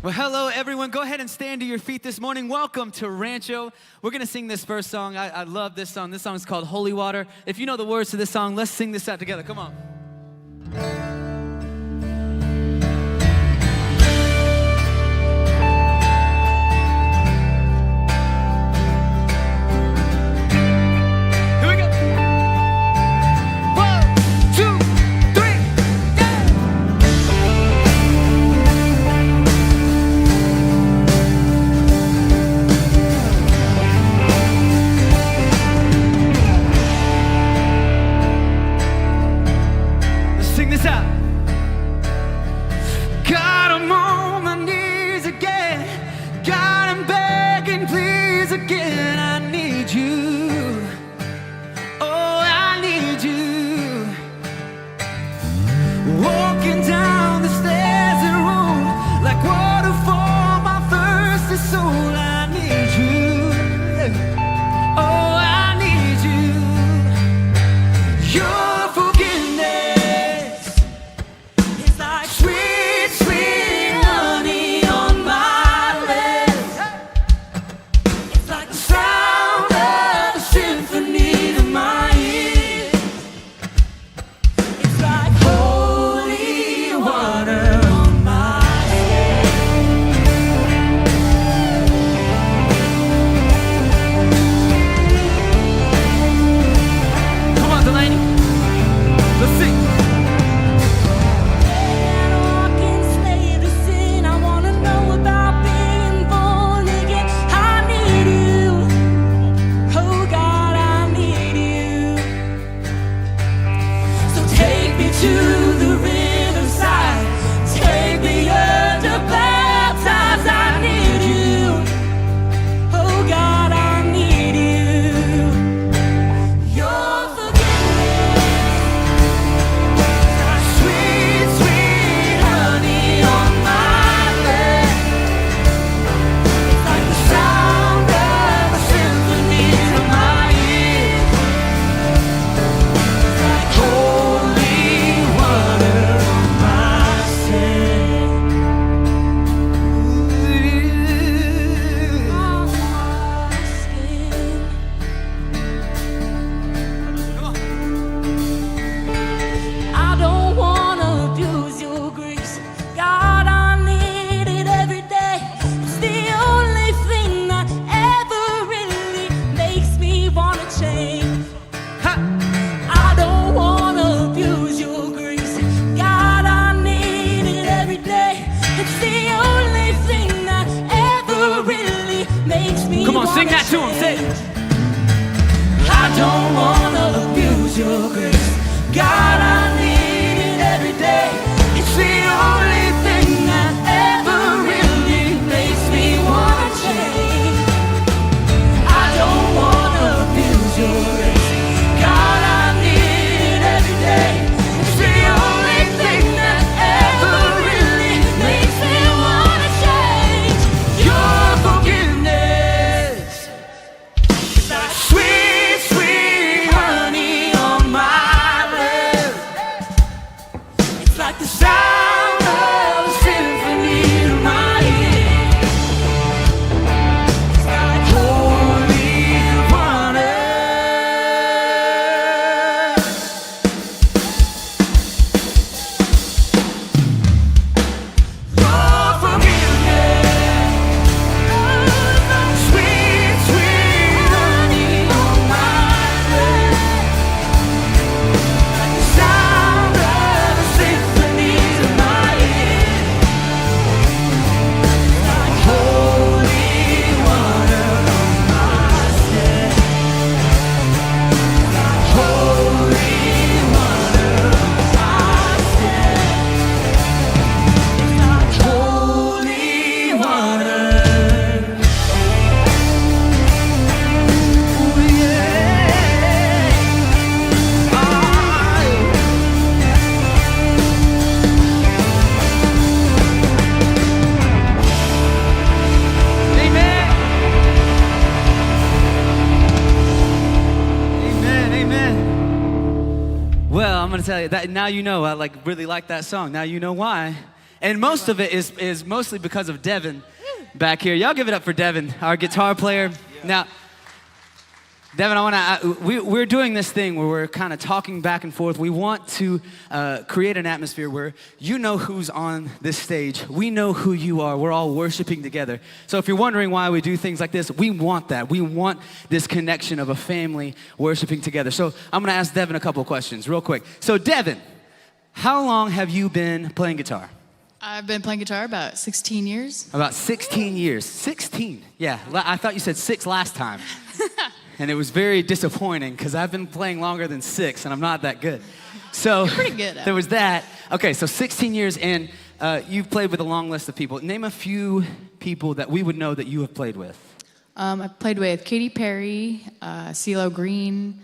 Well, hello, everyone. Go ahead and stand to your feet this morning. Welcome to Rancho. We're going to sing this first song. I love this song. This song is called Holy Water. If you know the words to this song, let's sing this out together. Come on. Tell you that now you know I really like that song. Now you know why. And most of it is mostly because of Devin back here. Y'all give it up for Devin, our guitar player. Now, Devin, we're doing this thing where we're kind of talking back and forth. We want to create an atmosphere where you know who's on this stage. We know who you are. We're all worshiping together. So if you're wondering why we do things like this, we want that. We want this connection of a family worshiping together. So I'm going to ask Devin a couple of questions real quick. So Devin, how long have you been playing guitar? I've been playing guitar about 16 years. About 16 years. 16? Yeah, I thought you said 6 last time. And it was very disappointing because I've been playing longer than 6 and I'm not that good. So you're pretty good. There was that. Okay, so 16 years and you've played with a long list of people. Name a few people that we would know that you have played with. I've played with Katy Perry, CeeLo Green,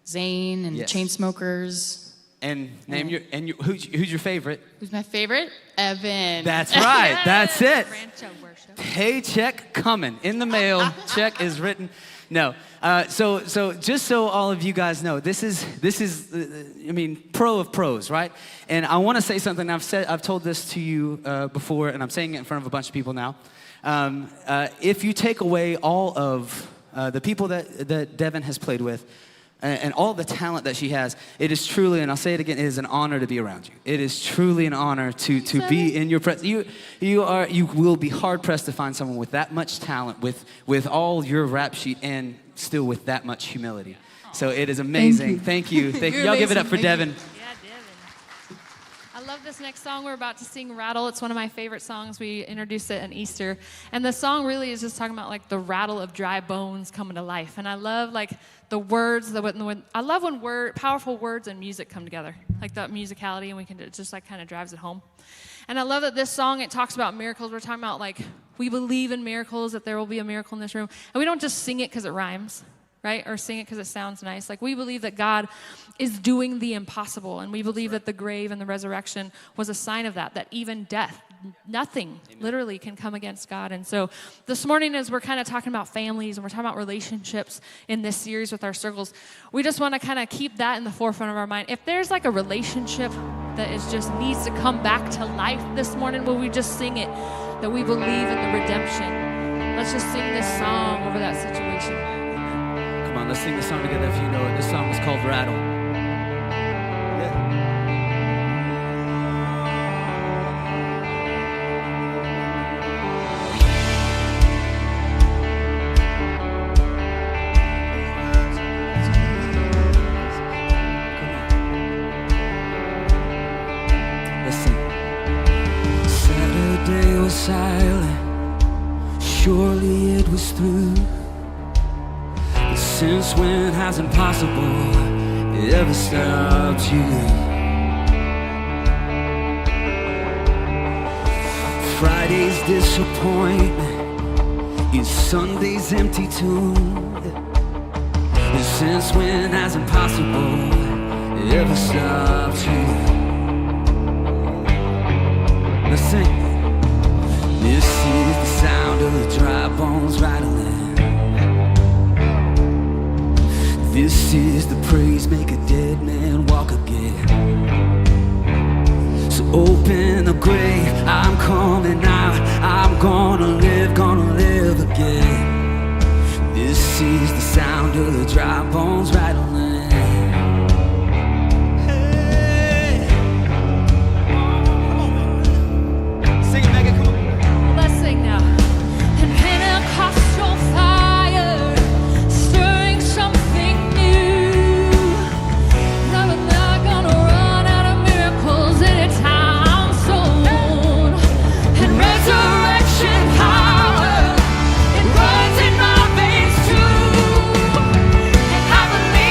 Zayn, and Chainsmokers. And who's your favorite? Who's my favorite? Evan. That's right. That's it. Rancho worship. Paycheck coming in the mail. Check is written. No. So just so all of you guys know, this is pro of pros, right? And I want to say something. I've told this to you before, and I'm saying it in front of a bunch of people now. If you take away all of the people that Devin has played with, and all the talent that she has, it is truly, and I'll say it again, it is an honor to be around you. It is truly an honor to be in your presence. You will be hard pressed to find someone with that much talent, with all your rap sheet, and still with that much humility. So it is amazing. Thank you. Y'all give it up for Devin. Yeah, Devin. I love this next song. We're about to sing Rattle. It's one of my favorite songs. We introduced it in Easter. And the song really is just talking about like the rattle of dry bones coming to life. And I love like the words, I love when powerful words and music come together, like that musicality, and it just like kind of drives it home. And I love that this song, it talks about miracles. We're talking about like, we believe in miracles, that there will be a miracle in this room. And we don't just sing it because it rhymes, right? Or sing it because it sounds nice. Like we believe that God is doing the impossible. And we believe that the grave and the resurrection was a sign of that even death, nothing literally can come against God. And so this morning, as we're kind of talking about families and we're talking about relationships in this series with our circles, we just want to kind of keep that in the forefront of our mind. If there's like a relationship that just needs to come back to life this morning, will we just sing it, that we believe in the redemption? Let's just sing this song over that situation. Come on, let's sing this song together if you know it. This song is called Rattle. Silent, surely it was through. But since when has impossible ever stopped you? Friday's disappointment is Sunday's empty tomb. And since when has impossible ever stopped you? Let's sing. This is the sound of the dry bones rattling. This is the praise, make a dead man walk again. So open the grave, I'm coming out. I'm gonna live again. This is the sound of the dry bones rattling. Power, it runs in my veins too. And I believe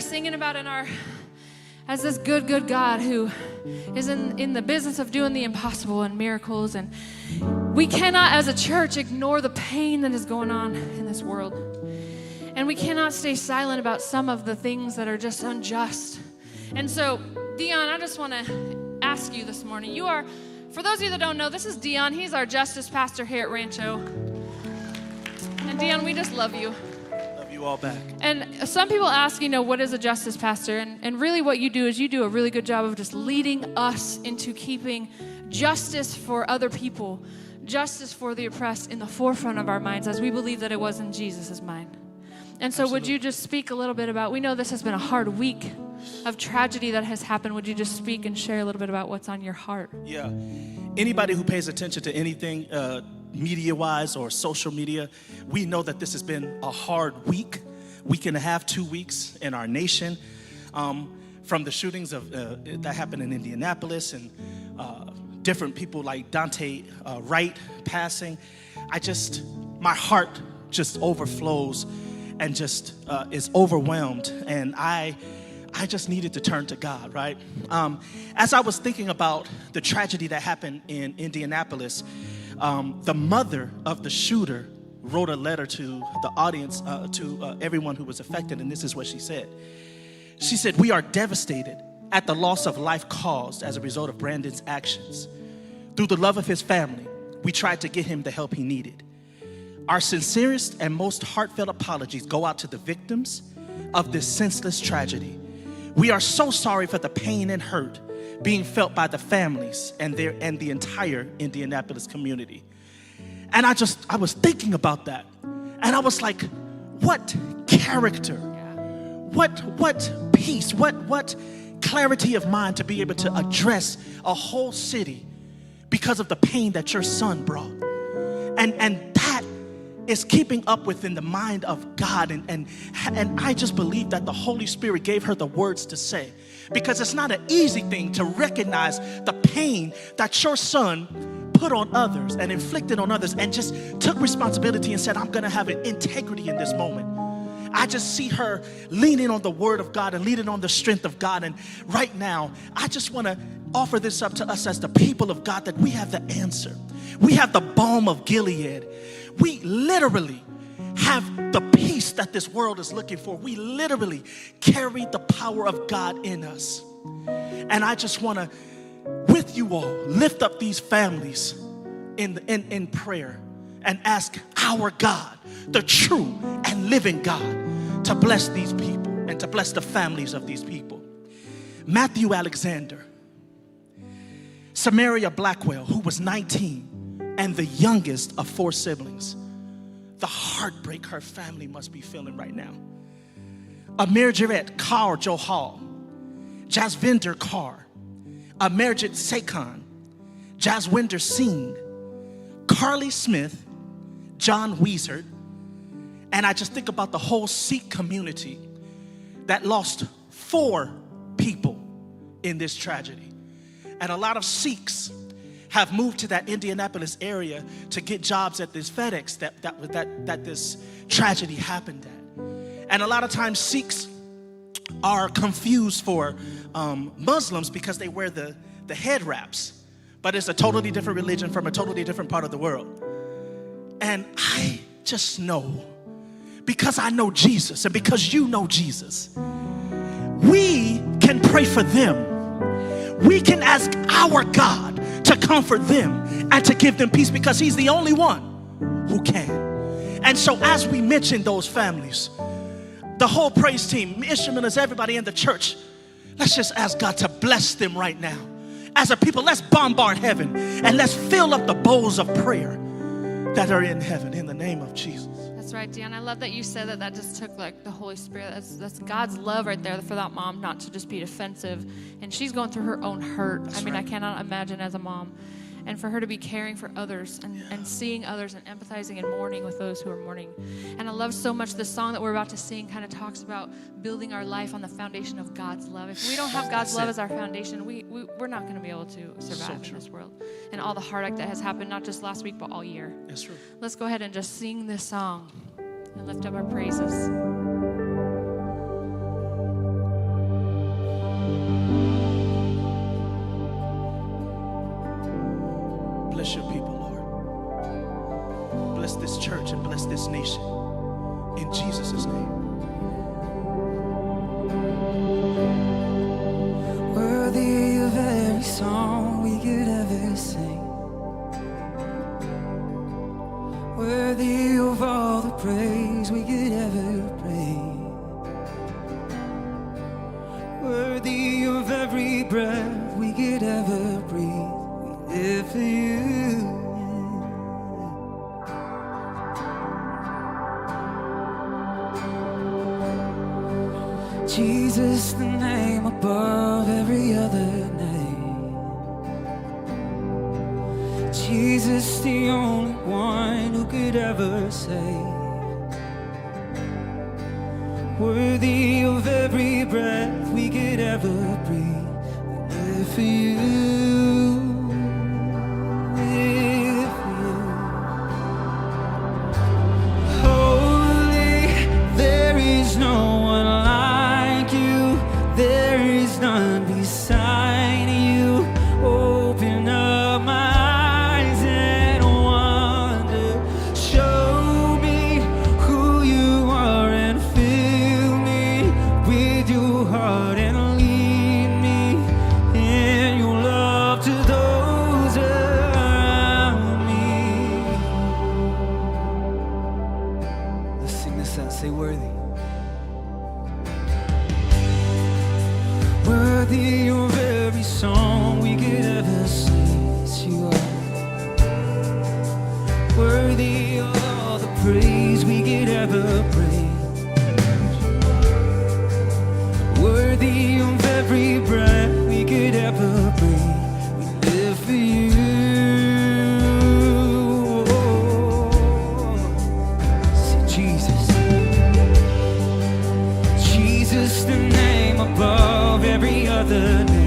singing about as this good, good God who is in the business of doing the impossible and miracles. And we cannot, as a church, ignore the pain that is going on in this world. And we cannot stay silent about some of the things that are just unjust. And so, Dion, I just want to ask you this morning. For those of you that don't know, this is Dion. He's our justice pastor here at Rancho. And Dion, we just love you. Love you all back. And some people ask, what is a justice pastor? And really what you do is you do a really good job of just leading us into keeping justice for other people, justice for the oppressed in the forefront of our minds, as we believe that it was in Jesus' mind. And so would you just speak a little bit about, we know this has been a hard week of tragedy that has happened. Would you just speak and share a little bit about what's on your heart? Yeah. Anybody who pays attention to anything media-wise or social media, we know that this has been a hard week and a half, 2 weeks in our nation. From the shootings that happened in Indianapolis and different people like Dante Wright passing, my heart just overflows and just is overwhelmed. And I just needed to turn to God, right? As I was thinking about the tragedy that happened in Indianapolis, the mother of the shooter wrote a letter to the audience, to everyone who was affected, and this is what she said. She said, "We are devastated at the loss of life caused as a result of Brandon's actions. Through the love of his family, we tried to get him the help he needed. Our sincerest and most heartfelt apologies go out to the victims of this senseless tragedy. We are so sorry for the pain and hurt being felt by the families and the entire Indianapolis community." And I was thinking about that, and I was like, what character, what peace, what clarity of mind to be able to address a whole city because of the pain that your son brought. And that is keeping up within the mind of God. And I just believe that the Holy Spirit gave her the words to say, because it's not an easy thing to recognize the pain that your son put on others and inflicted on others, and just took responsibility and said, I'm going to have an integrity in this moment. I just see her leaning on the word of God and leaning on the strength of God. And right now, I just want to offer this up to us as the people of God, that we have the answer. We have the balm of Gilead. We literally have the peace that this world is looking for. We literally carry the power of God in us. And I just want to, with you all, lift up these families in prayer and ask our God, the true and living God, to bless these people and to bless the families of these people. Matthew Alexander, Samaria Blackwell, who was 19 and the youngest of 4 siblings. The heartbreak her family must be feeling right now. Amir Jarrett Kaur Johal, Jasvinder Kaur, Amerjit Sekhan, Jaswinder Singh, Carly Smith, John Weisert. And I just think about the whole Sikh community that lost 4 people in this tragedy. And a lot of Sikhs have moved to that Indianapolis area to get jobs at this FedEx that this tragedy happened at. And a lot of times Sikhs are confused for Muslims because they wear the head wraps, but it's a totally different religion from a totally different part of the world. And I just know, because I know Jesus and because you know Jesus, we can pray for them. We can ask our God to comfort them and to give them peace, because he's the only one who can. And so as we mention those families, the whole praise team, instrumentalists, everybody in the church, let's just ask God to bless them right now. As a people, let's bombard heaven and let's fill up the bowls of prayer that are in heaven in the name of Jesus. That's right, Dion. I love that you said that. That just took like the Holy Spirit. That's God's love right there for that mom not to just be defensive. And she's going through her own hurt. I mean, I cannot imagine as a mom. And for her to be caring for others and seeing others and empathizing and mourning with those who are mourning. And I love so much the song that we're about to sing kind of talks about building our life on the foundation of God's love. If we don't have God's love as our foundation, we're not going to be able to survive in this world. And all the heartache that has happened, not just last week, but all year. That's true. Let's go ahead and just sing this song and lift up our praises. this nation. In Jesus' name. Worthy of every song we could ever sing. Worthy of all the praise we could ever bring. Worthy of every breath we could ever breathe. We live for you. Jesus, the name above every other name. Jesus, the only one who could ever save. Worthy of every breath we could ever breathe. We live for you. Live for you. Holy, there is no one like you. There is none beside you. Open up my eyes and wonder. Show me who you are and fill me with your heart and lead me in your love to those around me. Let's sing this out. Say worthy. Worthy of every song we could ever sing. Yes, you are. Worthy of all the praise we could ever bring. Worthy of every breath we could ever breathe. We live for you. Say Jesus. Jesus, the name above every other name.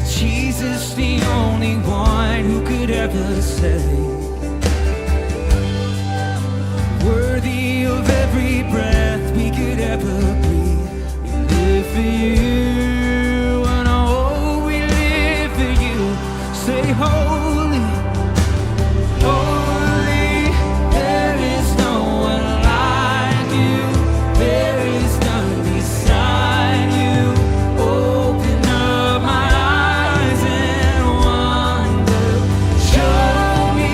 Jesus, the only one who could ever save. Worthy of every breath we could ever breathe. We live for you, and oh, we live for you. Say holy, holy, there is no one like you. There is none beside you. Open up my eyes and wonder. Show me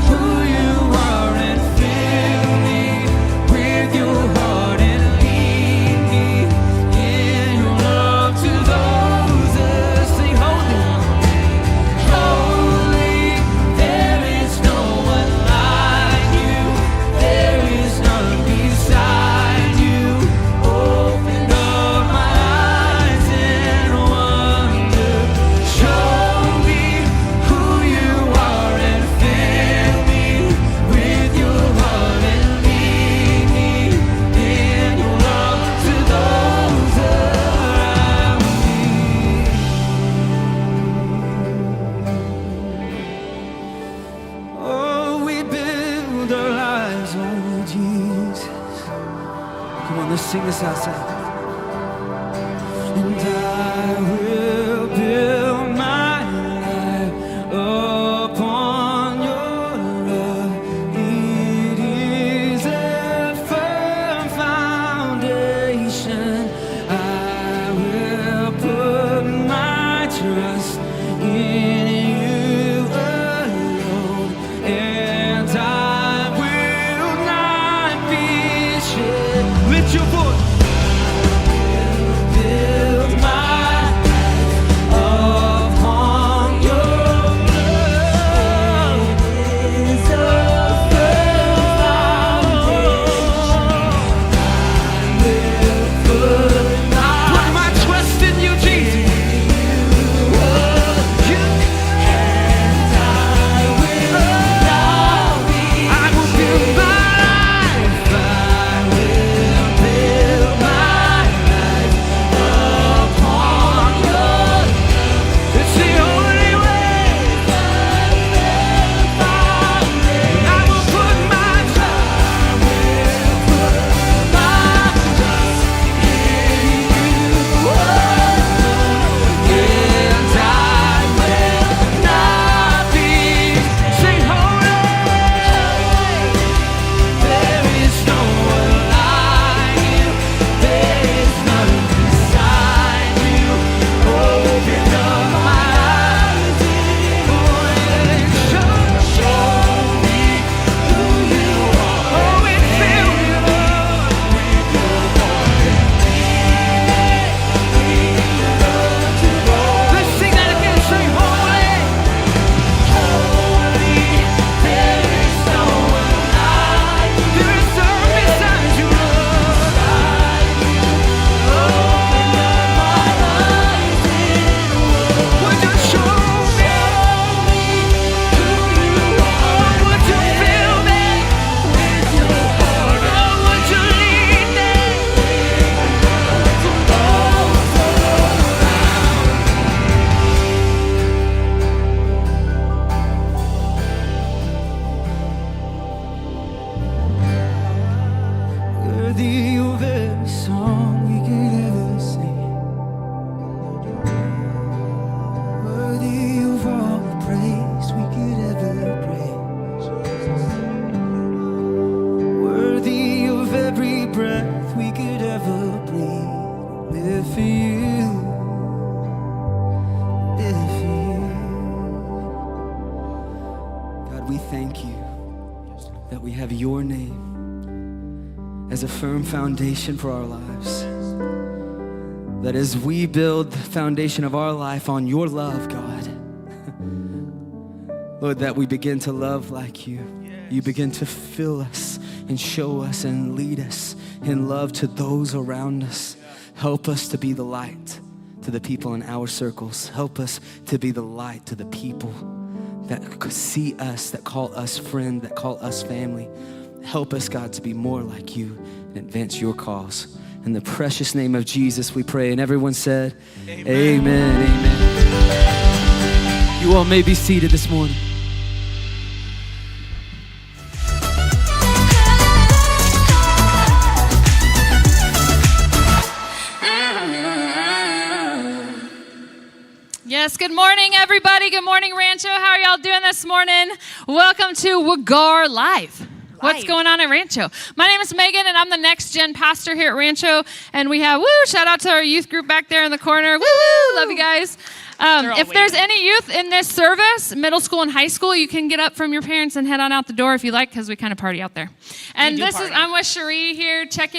who you are and fill me with your heart and lead me in your love to those that say holy. Holy, there is no one like you. There is none beside you. Open up my eyes and wonder. Show me who you are and fill me with your heart and lead me in your love to those around me. Oh, we build our lives on Jesus. Come on, let's sing this outside. And I will build my life upon your love. It is a firm foundation. I will put my trust in you alone, and I will not be shaken. Lift your voice. Build my life upon your love. It's a firm foundation. I will put my trust in you, Jesus. You and I will not be. I will build my life. I will build that we have your name as a firm foundation for our lives. That as we build the foundation of our life on your love, God, Lord, that we begin to love like you. You begin to fill us and show us and lead us in love to those around us. Help us to be the light to the people in our circles. Help us to be the light to the people that see us, that call us friend, that call us family. Help us, God, to be more like you and advance your cause. In the precious name of Jesus, we pray. And everyone said, amen. Amen. Amen. You all may be seated this morning. Yes, good morning, everybody. Good morning, Rancho. How are y'all doing this morning? Welcome to Wagar Live. What's going on at Rancho? My name is Megan, and I'm the next gen pastor here at Rancho. And we have, shout out to our youth group back there in the corner. Woo, love you guys. If there's any youth in this service, middle school and high school, you can get up from your parents and head on out the door if you like, because we kind of party out there. And I'm with Cherie here, Chief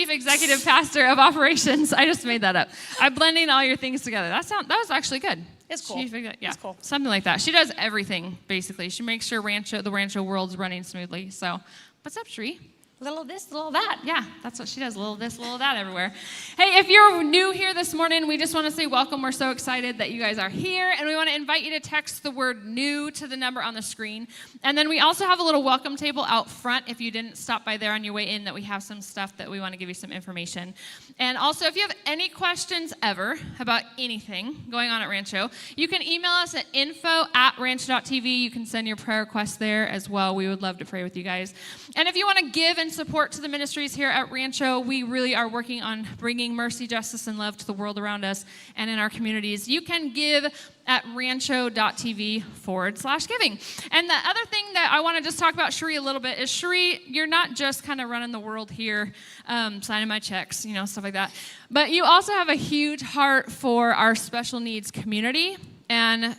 Executive Pastor of Operations. I just made that up. I'm blending all your things together. That was actually good. It's cool. It's cool. Something like that. She does everything, basically. She makes sure the Rancho world's running smoothly. So, what's up, Cherie? Little this, little that. Yeah, that's what she does. Little this, little that everywhere. Hey, if you're new here this morning, we just want to say welcome. We're so excited that you guys are here. And we want to invite you to text the word new to the number on the screen. And then we also have a little welcome table out front if you didn't stop by there on your way in, that we have some stuff that we want to give you some information. And also, if you have any questions ever about anything going on at Rancho, you can email us at info@rancho.tv. You can send your prayer requests there as well. We would love to pray with you guys. And if you want to give and support to the ministries here at Rancho, we really are working on bringing mercy, justice, and love to the world around us and in our communities. You can give at rancho.tv/giving. And the other thing that I want to just talk about Cherie a little bit is, Cherie, you're not just kind of running the world here, signing my checks, stuff like that, but you also have a huge heart for our special needs community, and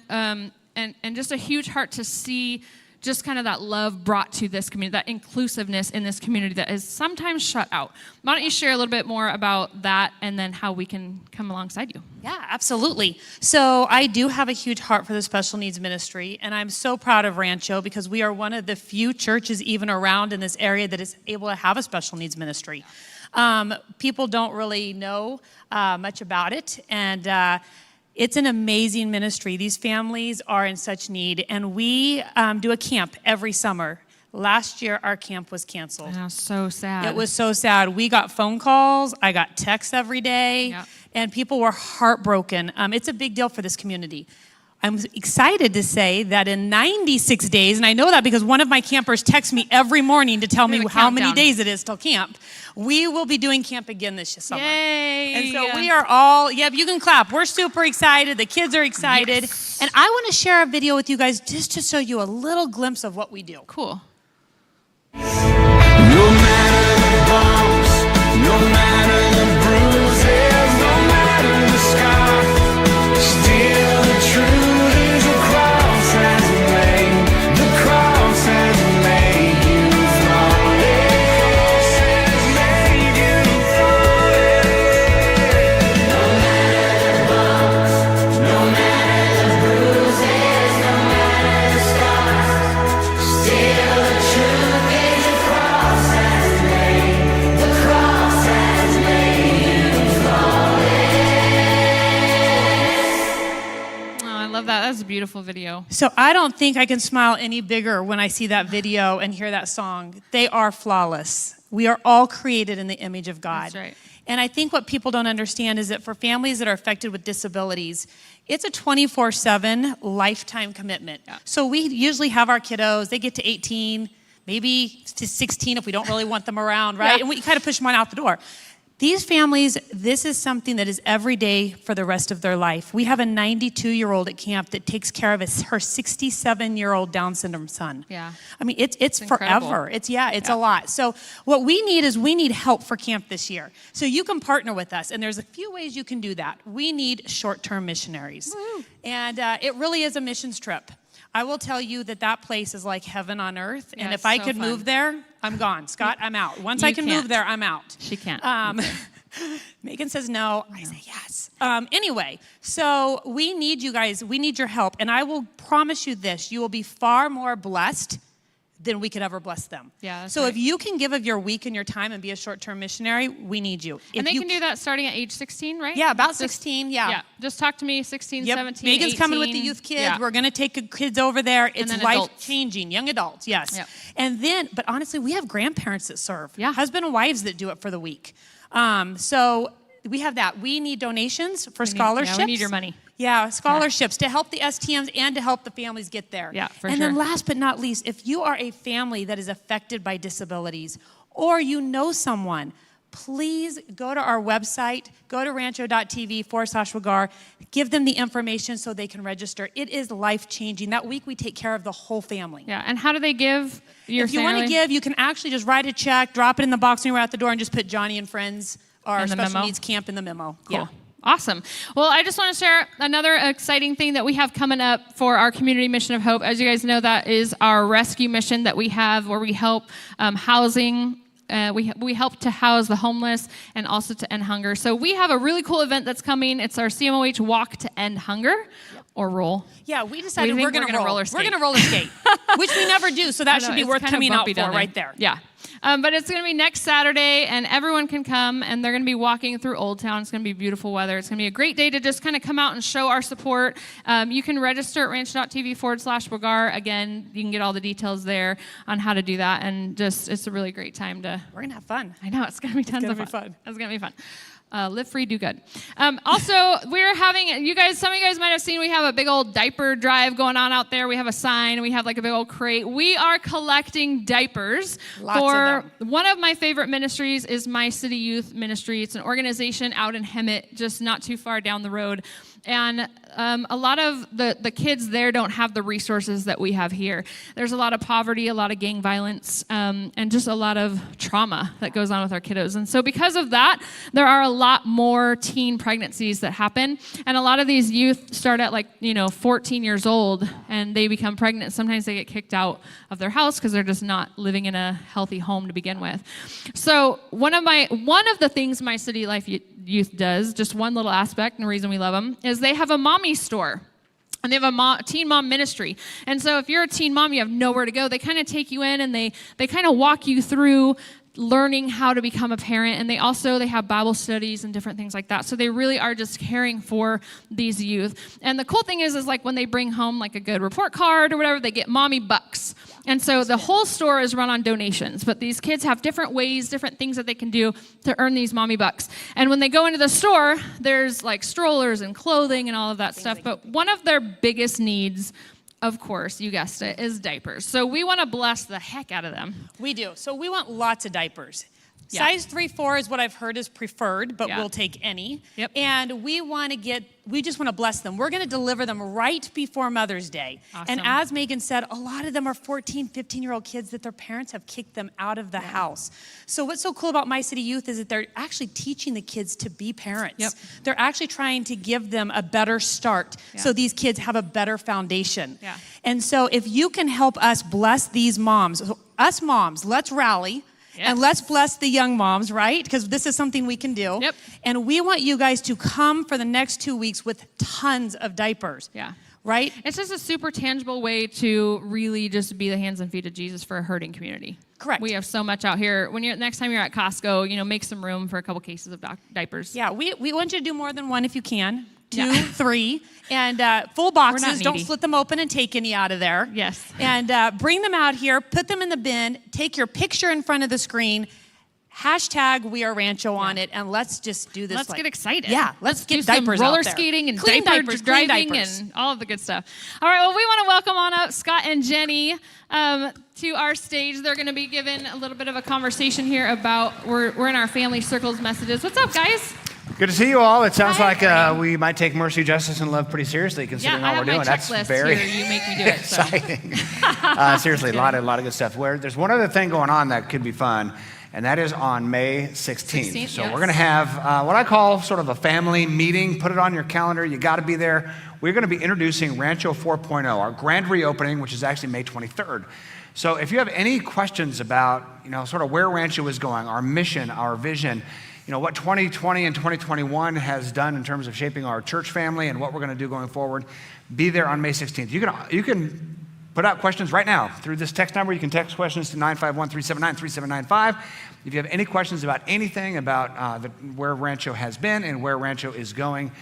just a huge heart to see just kind of that love brought to this community, that inclusiveness in this community that is sometimes shut out. Why don't you share a little bit more about that and then how we can come alongside you? Yeah, absolutely. So I do have a huge heart for the special needs ministry, and I'm so proud of Rancho because we are one of the few churches even around in this area that is able to have a special needs ministry. People don't really know much about it, and it's an amazing ministry. These families are in such need, and we do a camp every summer. Last year, our camp was canceled. Oh, so sad. It was so sad. We got phone calls. I got texts every day, and people were heartbroken. It's a big deal for this community. I'm excited to say that in 96 days, and I know that because one of my campers texts me every morning to tell me how many days it is till camp, we will be doing camp again this summer. Yay! And so we are all, you can clap. We're super excited. The kids are excited. Yes. And I want to share a video with you guys just to show you a little glimpse of what we do. Cool. No matter the bumps, no matter the bruises, no matter the scar, still the truth is the cross has made, the cross has made you flawless, has made you flawless. No matter the bumps, no matter the bruises, no matter the scars, still the truth is the cross has made, the cross has made you flawless. Oh, I love that. That's a beautiful video. So I don't think I can smile any bigger when I see that video and hear that song. They are flawless. We are all created in the image of God. That's right. And I think what people don't understand is that for families that are affected with disabilities, it's a 24/7 lifetime commitment. Yeah. So we usually have our kiddos, they get to 18, maybe to 16 if we don't really want them around, right? Yeah. And we kind of push them on out the door. These families, this is something that is every day for the rest of their life. We have a 92-year-old at camp that takes care of her 67-year-old Down syndrome son. Yeah. I mean, it's incredible. forever. It's a lot. So what we need help for camp this year. So you can partner with us, and there's a few ways you can do that. We need short-term missionaries. Woo. And it really is a missions trip. I will tell you that place is like heaven on earth. Yeah, And if it's I so could fun. move there, I'm gone. Scott, I'm out. Once You I can can't. move there, I'm out. She can't. Megan says no. I say yes. Anyway, so we need you guys. We need your help. And I will promise you this. You will be far more blessed than we could ever bless them. Yeah, that's so right. if you can give of your week and your time and be a short-term missionary, we need you. And If they you can do that starting at age 16, right? Yeah, about Just- 16, yeah. Yeah, just talk to me, 16, Yep. 17, Megan's 18. coming with the youth kids. Yeah. We're going to take kids over there. It's then adults. life-changing. Young adults, yes. Yep. And then, but honestly, we have grandparents that serve. Yeah. Husband and wives that do it for the week. So we have that. We need donations for scholarships. Yeah, we need your money. Yeah, scholarships to help the STMs and to help the families get there. Yeah, for and sure. then last but not least, if you are a family that is affected by disabilities or you know someone, please go to our website, go to rancho.tv/Wagar, give them the information so they can register. It is life-changing. That week we take care of the whole family. Yeah, and how do they give? If you want to give, you can actually just write a check, drop it in the box when you're at the door, and just put Johnny and Friends or In the Special memo? Needs Camp in the memo. Cool. Yeah. Awesome. Well, I just want to share another exciting thing that we have coming up for our Community Mission of Hope. As you guys know, that is our rescue mission that we have where we help housing. We help to house the homeless and also to end hunger. So we have a really cool event that's coming. It's our CMOH Walk to End Hunger or Roll. Yeah, we decided think we're going to roller roller skate. We're skate. going to roller skate, which we never do. So that I know, should be it's worth kind of coming out bumpy for down right there. Yeah. But it's going to be next Saturday, and everyone can come, and they're going to be walking through Old Town. It's going to be beautiful weather. It's going to be a great day to just kind of come out and show our support. You can register at ranch.tv/Wagar. Again, you can get all the details there on how to do that, and just it's a really great time to. We're going to have fun. I know, it's going to be tons of gonna be fun. fun. It's going to be fun. Live free, do good. Also, we're having, some of you guys might have seen, we have a big old diaper drive going on out there. We have a sign, we have like a big old crate. We are collecting diapers Lots for of them. one of my favorite ministries is My City Youth Ministry. It's an organization out in Hemet, just not too far down the road. And a lot of the kids there don't have the resources that we have here. There's a lot of poverty, a lot of gang violence, and just a lot of trauma that goes on with our kiddos. And so because of that, there are a lot more teen pregnancies that happen. And a lot of these youth start at 14 years old and they become pregnant. Sometimes they get kicked out of their house because they're just not living in a healthy home to begin with. So one of the things My City Life Youth does, just one little aspect and the reason we love them, is they have a mommy store. And they have a teen mom ministry. And so if you're a teen mom, you have nowhere to go. They kind of take you in and they kind of walk you through learning how to become a parent. And they have Bible studies and different things like that. So they really are just caring for these youth. And the cool thing is like when they bring home like a good report card or whatever, they get mommy bucks. And so the whole store is run on donations, but these kids have different ways, different things that they can do to earn these mommy bucks. And when they go into the store, there's like strollers and clothing and all of that stuff. But one of their biggest needs, of course, you guessed it, is diapers. So we want to bless the heck out of them. We do. So we want lots of diapers. Yeah. Size 3-4 is what I've heard is preferred, but Yeah. we'll take any. Yep. And we just want to bless them. We're going to deliver them right before Mother's Day. Awesome. And as Megan said, a lot of them are 14, 15-year-old kids that their parents have kicked them out of the house. So what's so cool about My City Youth is that they're actually teaching the kids to be parents. Yep. They're actually trying to give them a better start so these kids have a better foundation. Yeah. And so if you can help us bless these moms, so us moms, let's rally. Yes. And let's bless the young moms, right? Because this is something we can do. Yep. And we want you guys to come for the next 2 weeks with tons of diapers. Yeah. Right? It's just a super tangible way to really just be the hands and feet of Jesus for a hurting community. Correct. We have so much out here. Next time you're at Costco, make some room for a couple cases of diapers. Yeah, we want you to do more than one if you can. 2, Yeah. 3, and full boxes. Don't needy. split them open and take any out of there. Yes. And bring them out here, put them in the bin, take your picture in front of the screen, hashtag We Are Rancho on it, and let's just do this. Let's get excited. Yeah, let's get do some diapers roller out there. skating and Clean diaper diapers, clean driving diapers. and all of the good stuff. All right, well, we want to welcome on up Scott and Jenny to our stage. They're going to be given a little bit of a conversation here about, we're in our family circles messages. What's up, guys? Good to see you all. It sounds Hi. like we might take mercy, justice, and love pretty seriously, considering all we're doing. That's very here. You make me do it. So. exciting. Seriously, a lot of good stuff. There's one other thing going on that could be fun, and that is on May 16th. So yes. we're going to have what I call sort of a family meeting. Put it on your calendar. You got to be there. We're going to be introducing Rancho 4.0, our grand reopening, which is actually May 23rd. So if you have any questions about, sort of where Rancho is going, our mission, our vision, what 2020 and 2021 has done in terms of shaping our church family and what we're going to do going forward, be there on May 16th. You can put out questions right now through this text number. You can text questions to 951-379-3795. If you have any questions about anything about where Rancho has been and where Rancho is going,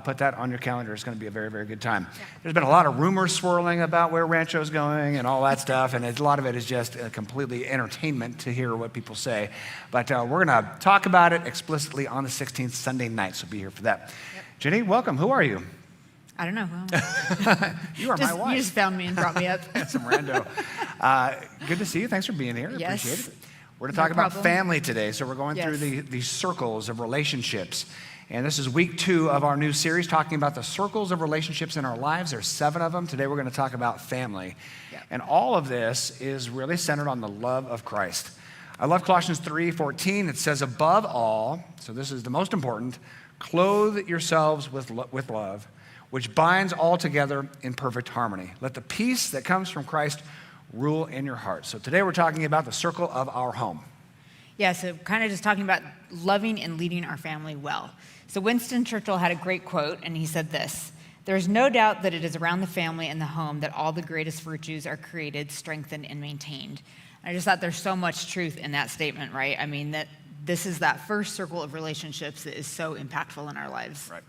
put that on your calendar. It's going to be a very, very good time. There's been a lot of rumors swirling about where Rancho's going and all that stuff, and a lot of it is just completely entertainment to hear what people say. But we're going to talk about it explicitly on the 16th, Sunday night, so be here for that. Yep. Jenny, welcome. Who are you? I don't know. You are my wife. You just found me and brought me up. Some rando. Good to see you. Thanks for being here. Yes. Appreciate it. We're going to talk about family today, so we're going Yes. through the circles of relationships. And this is week 2 of our new series, talking about the circles of relationships in our lives. There's 7 of them. Today we're going to talk about family. Yep. And all of this is really centered on the love of Christ. I love Colossians 3:14. It says, above all, so this is the most important, clothe yourselves with love, which binds all together in perfect harmony. Let the peace that comes from Christ rule in your heart. So today we're talking about the circle of our home. Yeah, so kind of just talking about loving and leading our family well. So Winston Churchill had a great quote, and he said this: there is no doubt that it is around the family and the home that all the greatest virtues are created, strengthened, and maintained. And I just thought there's so much truth in that statement, right? I mean, that this is that first circle of relationships that is so impactful in our lives. Right.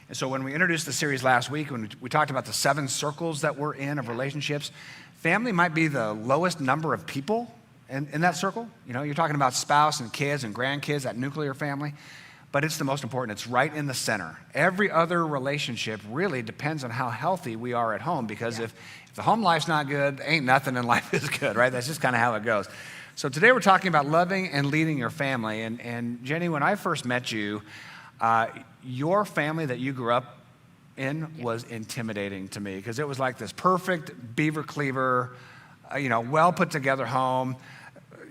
And so when we introduced the series last week, when we talked about the 7 circles that we're in of relationships, family might be the lowest number of people in that circle. You're talking about spouse and kids and grandkids, that nuclear family, but it's the most important. It's right in the center. Every other relationship really depends on how healthy we are at home, because if the home life's not good, ain't nothing in life is good, right? That's just kind of how it goes. So today we're talking about loving and leading your family. And Jenny, when I first met you, your family that you grew up in was intimidating to me, because it was like this perfect beaver cleaver, well put together home.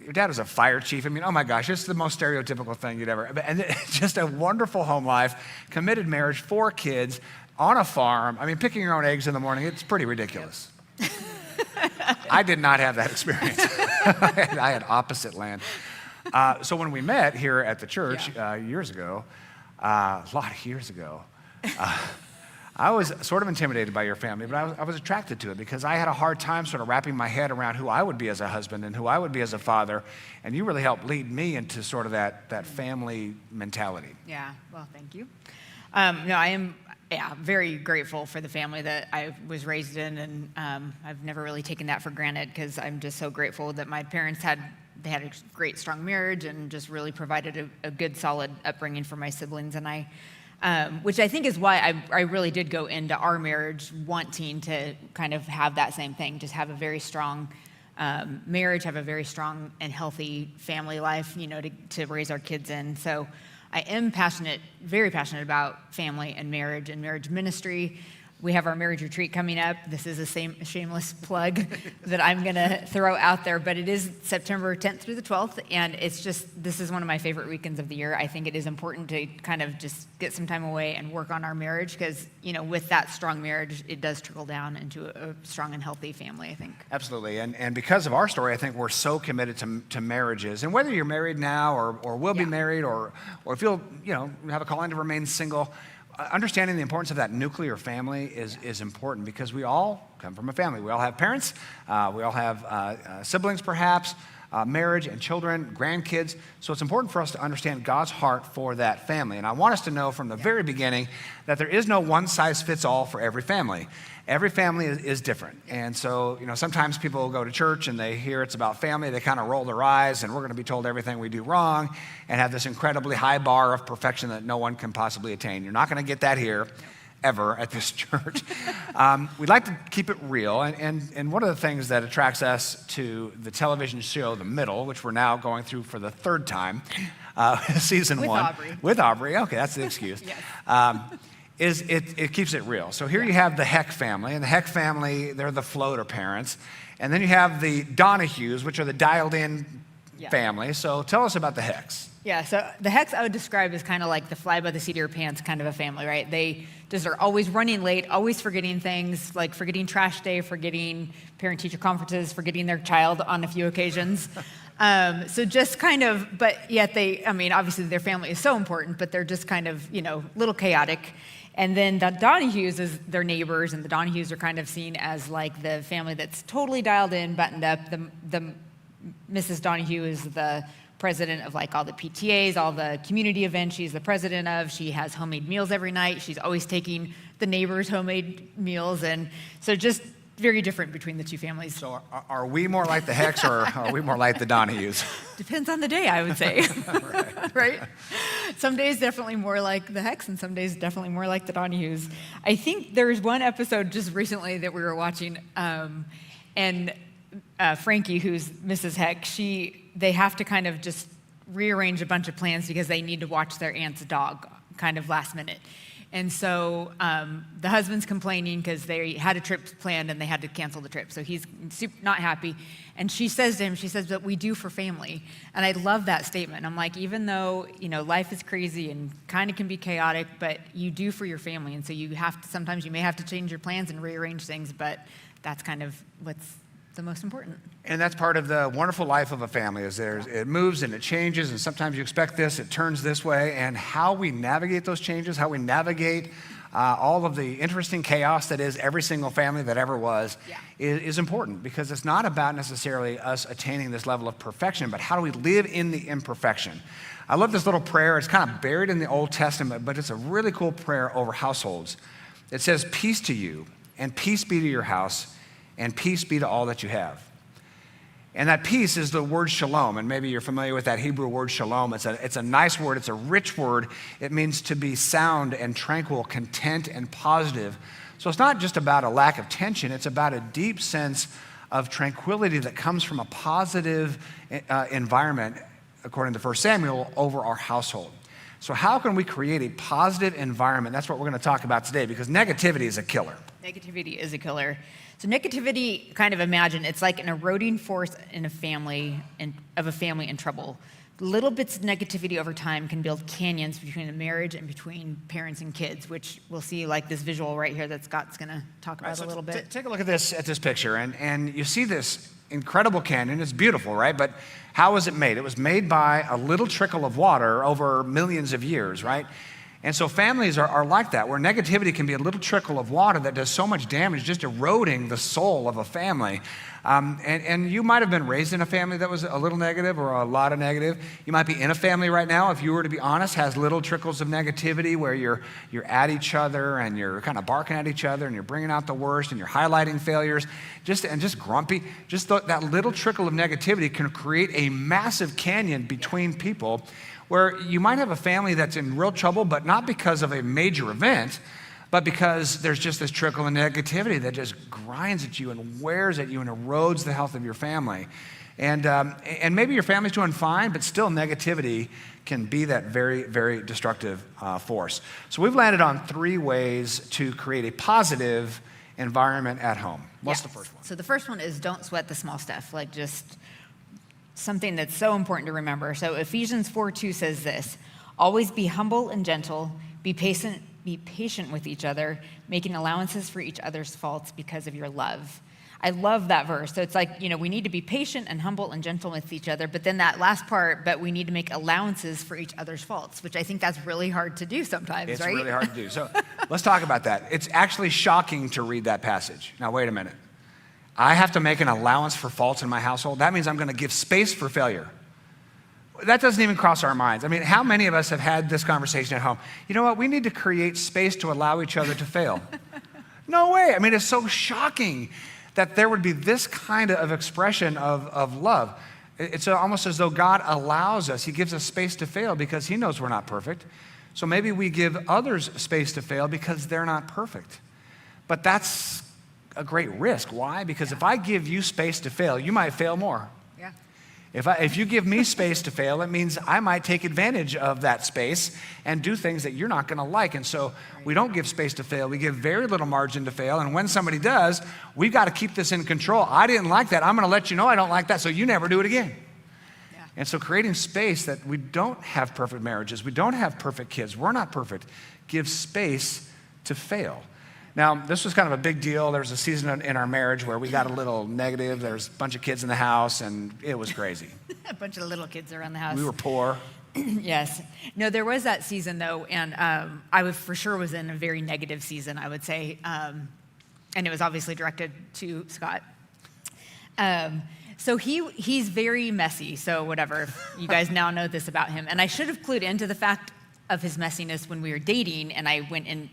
Your dad was a fire chief. I mean, oh my gosh, it's the most stereotypical thing you'd ever, and just a wonderful home life, committed marriage, 4 kids, on a farm. I mean, picking your own eggs in the morning, it's pretty ridiculous. I did not have that experience. I had opposite land. So when we met here at the church years ago, a lot of years ago, I was sort of intimidated by your family, but I was attracted to it because I had a hard time sort of wrapping my head around who I would be as a husband and who I would be as a father, and you really helped lead me into sort of that family mentality. Yeah, well, thank you. No, I am very grateful for the family that I was raised in, and I've never really taken that for granted, because I'm just so grateful that my parents had a great, strong marriage and just really provided a good, solid upbringing for my siblings and I. Which I think is why I really did go into our marriage wanting to kind of have that same thing, just have a very strong marriage, have a very strong and healthy family life, to raise our kids in. So I am very passionate about family and marriage ministry. We have our marriage retreat coming up. This is a shameless plug that I'm going to throw out there, but it is September 10th through the 12th, and this is one of my favorite weekends of the year. I think it is important to kind of just get some time away and work on our marriage, because, with that strong marriage, it does trickle down into a strong and healthy family, I think. Absolutely, and because of our story, I think we're so committed to marriages, and whether you're married now or will be married, or if you'll, have a calling to remain single, understanding the importance of that nuclear family is important, because we all come from a family. We all have parents. We all have siblings, perhaps, marriage and children, grandkids. So it's important for us to understand God's heart for that family. And I want us to know from the very beginning that there is no one-size-fits-all for every family. Every family is different. And so, sometimes people go to church and they hear it's about family, they kind of roll their eyes, and we're going to be told everything we do wrong and have this incredibly high bar of perfection that no one can possibly attain. You're not going to get that here. ever at this church. We'd like to keep it real, and one of the things that attracts us to the television show The Middle, which we're now going through for the third time, season With 1. Aubrey. With Aubrey, okay, that's the excuse. Yes. Is it keeps it real. So here you have the Heck family, and the Heck family, they're the floater parents. And then you have the Donahues, which are the dialed-in family. So tell us about the Hecks. Yeah, so the Hecks I would describe as kind of like the fly by the seat of your pants kind of a family, right? They just are always running late, always forgetting things, like forgetting trash day, forgetting parent-teacher conferences, forgetting their child on a few occasions. So just kind of, but yet obviously their family is so important, but they're just kind of, a little chaotic. And then the Donahues is their neighbors, and the Donahues are kind of seen as like the family that's totally dialed in, buttoned up. The Mrs. Donahue is the president of like all the PTAs, all the community events she's the president of. She has homemade meals every night. She's always taking the neighbors' homemade meals. And so just very different between the two families. So are we more like the Hecks or are we more like the Donahues? Depends on the day, I would say. Right? Some days definitely more like the Hecks, and some days definitely more like the Donahues. I think there was one episode just recently that we were watching, and Frankie, who's Mrs. Heck, they have to kind of just rearrange a bunch of plans because they need to watch their aunt's dog kind of last minute. And so the husband's complaining because they had a trip planned and they had to cancel the trip. So he's not happy. And she says to him, but we do for family. And I love that statement. I'm like, even though, life is crazy and kind of can be chaotic, but you do for your family. And so sometimes you may have to change your plans and rearrange things, but that's kind of what's the most important. And that's part of the wonderful life of a family is it moves and it changes, and sometimes you expect this, it turns this way, and how we navigate those changes, how we navigate all of the interesting chaos that is every single family that ever was is important, because it's not about necessarily us attaining this level of perfection, but how do we live in the imperfection. I love this little prayer. It's kind of buried in the Old Testament, but it's a really cool prayer over households. It says, "Peace to you, and peace be to your house, and peace be to all that you have." And that peace is the word shalom. And maybe you're familiar with that Hebrew word shalom. It's a nice word. It's a rich word. It means to be sound and tranquil, content and positive. So it's not just about a lack of tension. It's about a deep sense of tranquility that comes from a positive environment, according to 1 Samuel, over our household. So how can we create a positive environment? That's what we're going to talk about today, because negativity is a killer. Negativity is a killer. So negativity, kind of imagine, it's like an eroding force in a family, of a family in trouble. Little bits of negativity over time can build canyons between a marriage and between parents and kids, which we'll see like this visual right here that Scott's going to talk about a little bit. Take a look at this picture, and you see this incredible canyon. It's beautiful, right? But how was it made? It was made by a little trickle of water over millions of years, right? And so families are like that, where negativity can be a little trickle of water that does so much damage, just eroding the soul of a family. And you might have been raised in a family that was a little negative or a lot of negative. You might be in a family right now, if you were to be honest, has little trickles of negativity where you're at each other and you're kind of barking at each other and you're bringing out the worst and you're highlighting failures, just grumpy. Just that little trickle of negativity can create a massive canyon between people, where you might have a family that's in real trouble, but not because of a major event, but because there's just this trickle of negativity that just grinds at you and wears at you and erodes the health of your family. And maybe your family's doing fine, but still negativity can be that very, very destructive force. So we've landed on 3 ways to create a positive environment at home. What's the first one? So the first one is don't sweat the small stuff, like just something that's so important to remember. So Ephesians 4:2 says this: always be humble and gentle, be patient with each other, making allowances for each other's faults because of your love. I love that verse. So it's like, we need to be patient and humble and gentle with each other, but then that last part, but we need to make allowances for each other's faults, which I think that's really hard to do sometimes, it's right? It's really hard to do. So let's talk about that. It's actually shocking to read that passage. Now, wait a minute. I have to make an allowance for faults in my household? That means I'm going to give space for failure. That doesn't even cross our minds. I mean, how many of us have had this conversation at home? You know what? We need to create space to allow each other to fail. No way. I mean, it's so shocking that there would be this kind of expression of love. It's almost as though God allows us. He gives us space to fail because he knows we're not perfect. So maybe we give others space to fail because they're not perfect. But that's a great risk. Why? Because if I give you space to fail, you might fail more. Yeah. If you give me space to fail, it means I might take advantage of that space and do things that you're not going to like. And so we don't give space to fail. We give very little margin to fail. And when somebody does, we've got to keep this in control. I didn't like that. I'm going to let you know I don't like that, so you never do it again. Yeah. And so creating space that we don't have perfect marriages, we don't have perfect kids, we're not perfect, gives space to fail. Now, this was kind of a big deal. There was a season in our marriage where we got a little negative. There was a bunch of kids in the house, and it was crazy. A bunch of little kids around the house. We were poor. Yes. No, there was that season, though, and I was for sure was in a very negative season, I would say. And it was obviously directed to Scott. So he's very messy, so whatever. You guys now know this about him. And I should have clued into the fact of his messiness when we were dating, and I went and,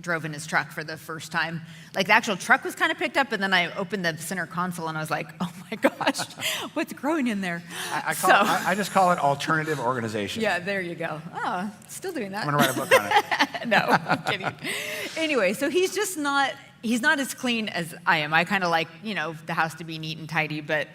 drove in his truck for the first time. Like, the actual truck was kind of picked up, and then I opened the center console, and I was like, oh my gosh, what's growing in there? I just call it alternative organization. Yeah, there you go. Oh, still doing that. I'm going to write a book on it. No, I'm kidding. Anyway, so he's not as clean as I am. I kind of like, the house to be neat and tidy, but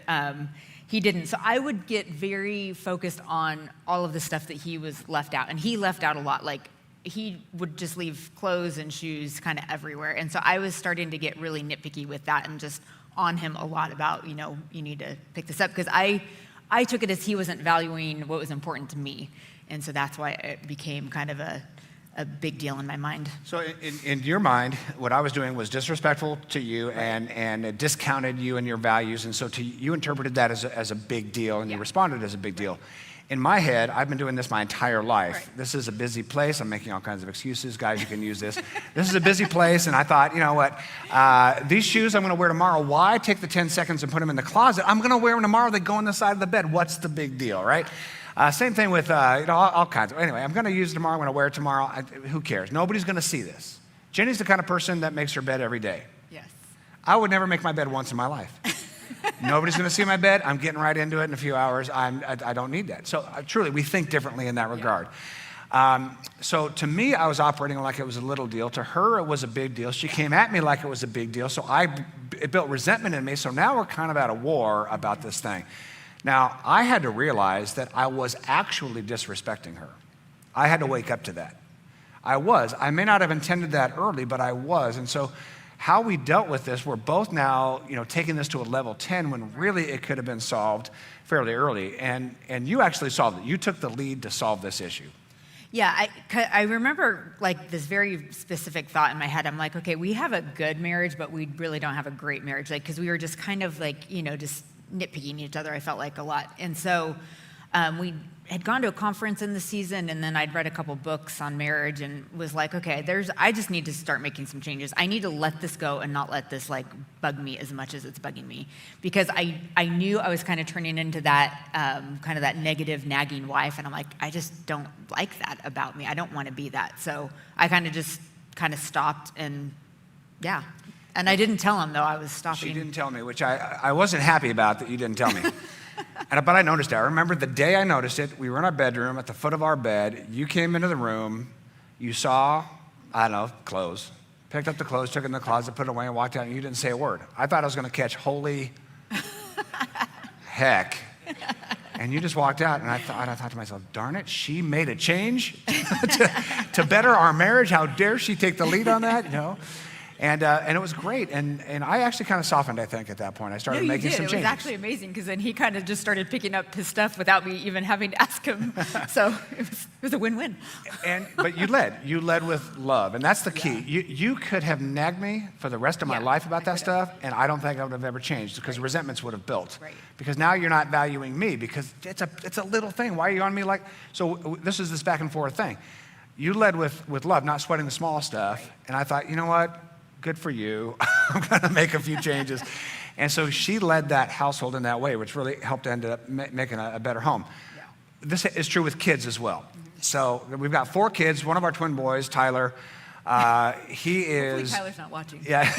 he didn't. So I would get very focused on all of the stuff that he was left out. And he left out a lot. Like, he would just leave clothes and shoes kind of everywhere. And so I was starting to get really nitpicky with that and just on him a lot about, you need to pick this up. Because I took it as he wasn't valuing what was important to me. And so that's why it became kind of a big deal in my mind. So in your mind, what I was doing was disrespectful to you and it discounted you and your values. And so you interpreted that as a big deal, and you responded as a big deal. In my head, I've been doing this my entire life. Right. This is a busy place. I'm making all kinds of excuses. Guys, you can use this. This is a busy place, and I thought, you know what? These shoes I'm going to wear tomorrow. Why take the 10 seconds and put them in the closet? I'm going to wear them tomorrow. They go on the side of the bed. What's the big deal, right? Same thing with, all kinds of. Anyway, I'm going to use it tomorrow. I'm going to wear it tomorrow. Who cares? Nobody's going to see this. Jenny's the kind of person that makes her bed every day. Yes. I would never make my bed once in my life. Nobody's going to see my bed. I'm getting right into it in a few hours. I don't need that. So truly, we think differently in that regard. So to me, I was operating like it was a little deal. To her, it was a big deal. She came at me like it was a big deal. So it built resentment in me. So now we're kind of at a war about this thing. Now, I had to realize that I was actually disrespecting her. I had to wake up to that. I was. I may not have intended that early, but I was. And so how we dealt with this, we're both now, taking this to a level 10 when really it could have been solved fairly early. And you actually solved it. You took the lead to solve this issue. Yeah, I remember like this very specific thought in my head. I'm like, okay, we have a good marriage, but we really don't have a great marriage. Like, because we were just kind of like, just nitpicking each other, I felt like a lot. And so we had gone to a conference in the season, and then I'd read a couple books on marriage and was like, okay, I just need to start making some changes. I need to let this go and not let this like bug me as much as it's bugging me. Because I knew I was kind of turning into that kind of that negative, nagging wife, and I'm like, I just don't like that about me. I don't want to be that. So I kind of stopped, and yeah. And I didn't tell him, though, I was stopping. She didn't tell me, which I wasn't happy about that you didn't tell me. But I noticed it. I remember the day I noticed it, we were in our bedroom at the foot of our bed. You came into the room. You saw, clothes. Picked up the clothes, took it in the closet, put it away, and walked out, and you didn't say a word. I thought I was going to catch holy heck. And you just walked out, and I thought to myself, darn it, she made a change to better our marriage. How dare she take the lead on that, And it was great, and I actually kind of softened, I think, at that point. I started making some changes. It was actually amazing, because then he kind of just started picking up his stuff without me even having to ask him. So it was a win-win. But you led with love, and that's the key. Yeah. You could have nagged me for the rest of my life about that stuff, and I don't think I would have ever changed, because resentments would have built. Right. Because now you're not valuing me, because it's a little thing. Why are you on me like? So this is this back and forth thing. You led with love, not sweating the small stuff, and I thought, you know what? Good for you. I'm going to make a few changes. And so she led that household in that way, which really helped end up making a better home. Yeah. This is true with kids as well. Mm-hmm. So we've got 4 kids. One of our twin boys, Tyler, He Hopefully is. Tyler's not watching. Yeah.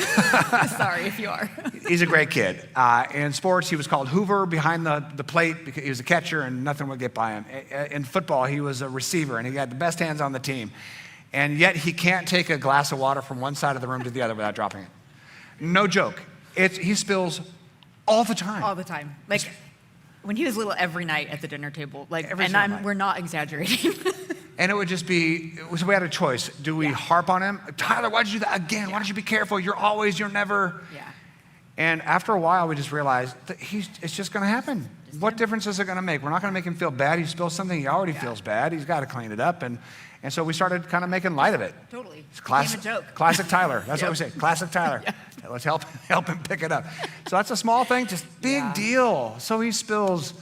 Sorry if you are. He's a great kid. In sports, he was called Hoover behind the plate because he was a catcher and nothing would get by him. In football, he was a receiver and he had the best hands on the team. And yet he can't take a glass of water from one side of the room to the other without dropping it. No joke. He spills all the time. All the time. Like when he was little, every night at the dinner table. Like, Every and single night. we're not exaggerating. And it would just be, so we had a choice. Do we harp on him? Tyler, why'd you do that again? Why don't you be careful? You're never. Yeah. And after a while, we just realized that it's just gonna happen. What difference is it gonna make? We're not gonna make him feel bad. He spills something, he already feels bad. He's gotta clean it up. And so we started kind of making light of it. Totally. It's classic, Became a joke. Classic Tyler. That's what we say. Classic Tyler. Yeah. Let's help him pick it up. So that's a small thing, just big deal. So he spills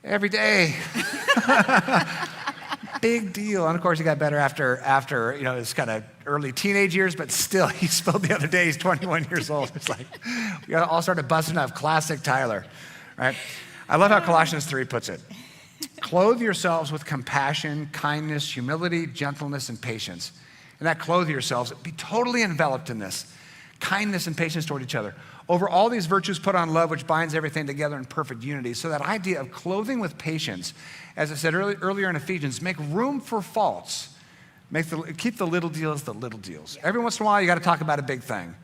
every day. Big deal. And of course, he got better after his kind of early teenage years, but still, he spilled the other day. He's 21 years old. It's like, we all started busting up classic Tyler, right? I love how Colossians 3 puts it. Clothe yourselves with compassion, kindness, humility, gentleness, and patience. And that clothe yourselves, be totally enveloped in this. Kindness and patience toward each other. Over all these virtues, put on love, which binds everything together in perfect unity. So that idea of clothing with patience, as I said earlier in Ephesians, make room for faults. Keep the little deals the little deals. Every once in a while, you got to talk about a big thing.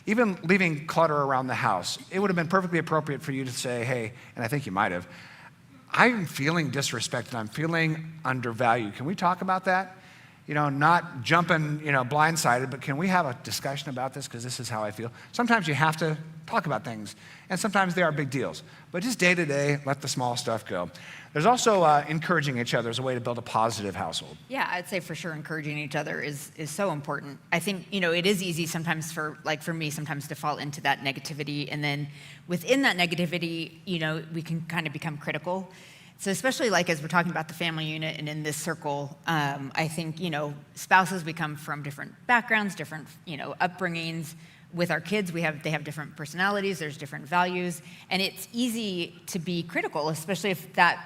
Even leaving clutter around the house, it would have been perfectly appropriate for you to say, hey, and I think you might have, I'm feeling disrespected. I'm feeling undervalued. Can we talk about that? Not jumping, blindsided, but can we have a discussion about this? Because this is how I feel. Sometimes you have to talk about things, and sometimes they are big deals. But just day to day, let the small stuff go. There's also encouraging each other as a way to build a positive household. Yeah, I'd say for sure encouraging each other is so important. I think, it is easy sometimes for me sometimes to fall into that negativity. And then within that negativity, we can kind of become critical. So especially as we're talking about the family unit and in this circle, I think, spouses, we come from different backgrounds, different, upbringings. With our kids, they have different personalities, there's different values, and it's easy to be critical, especially if that,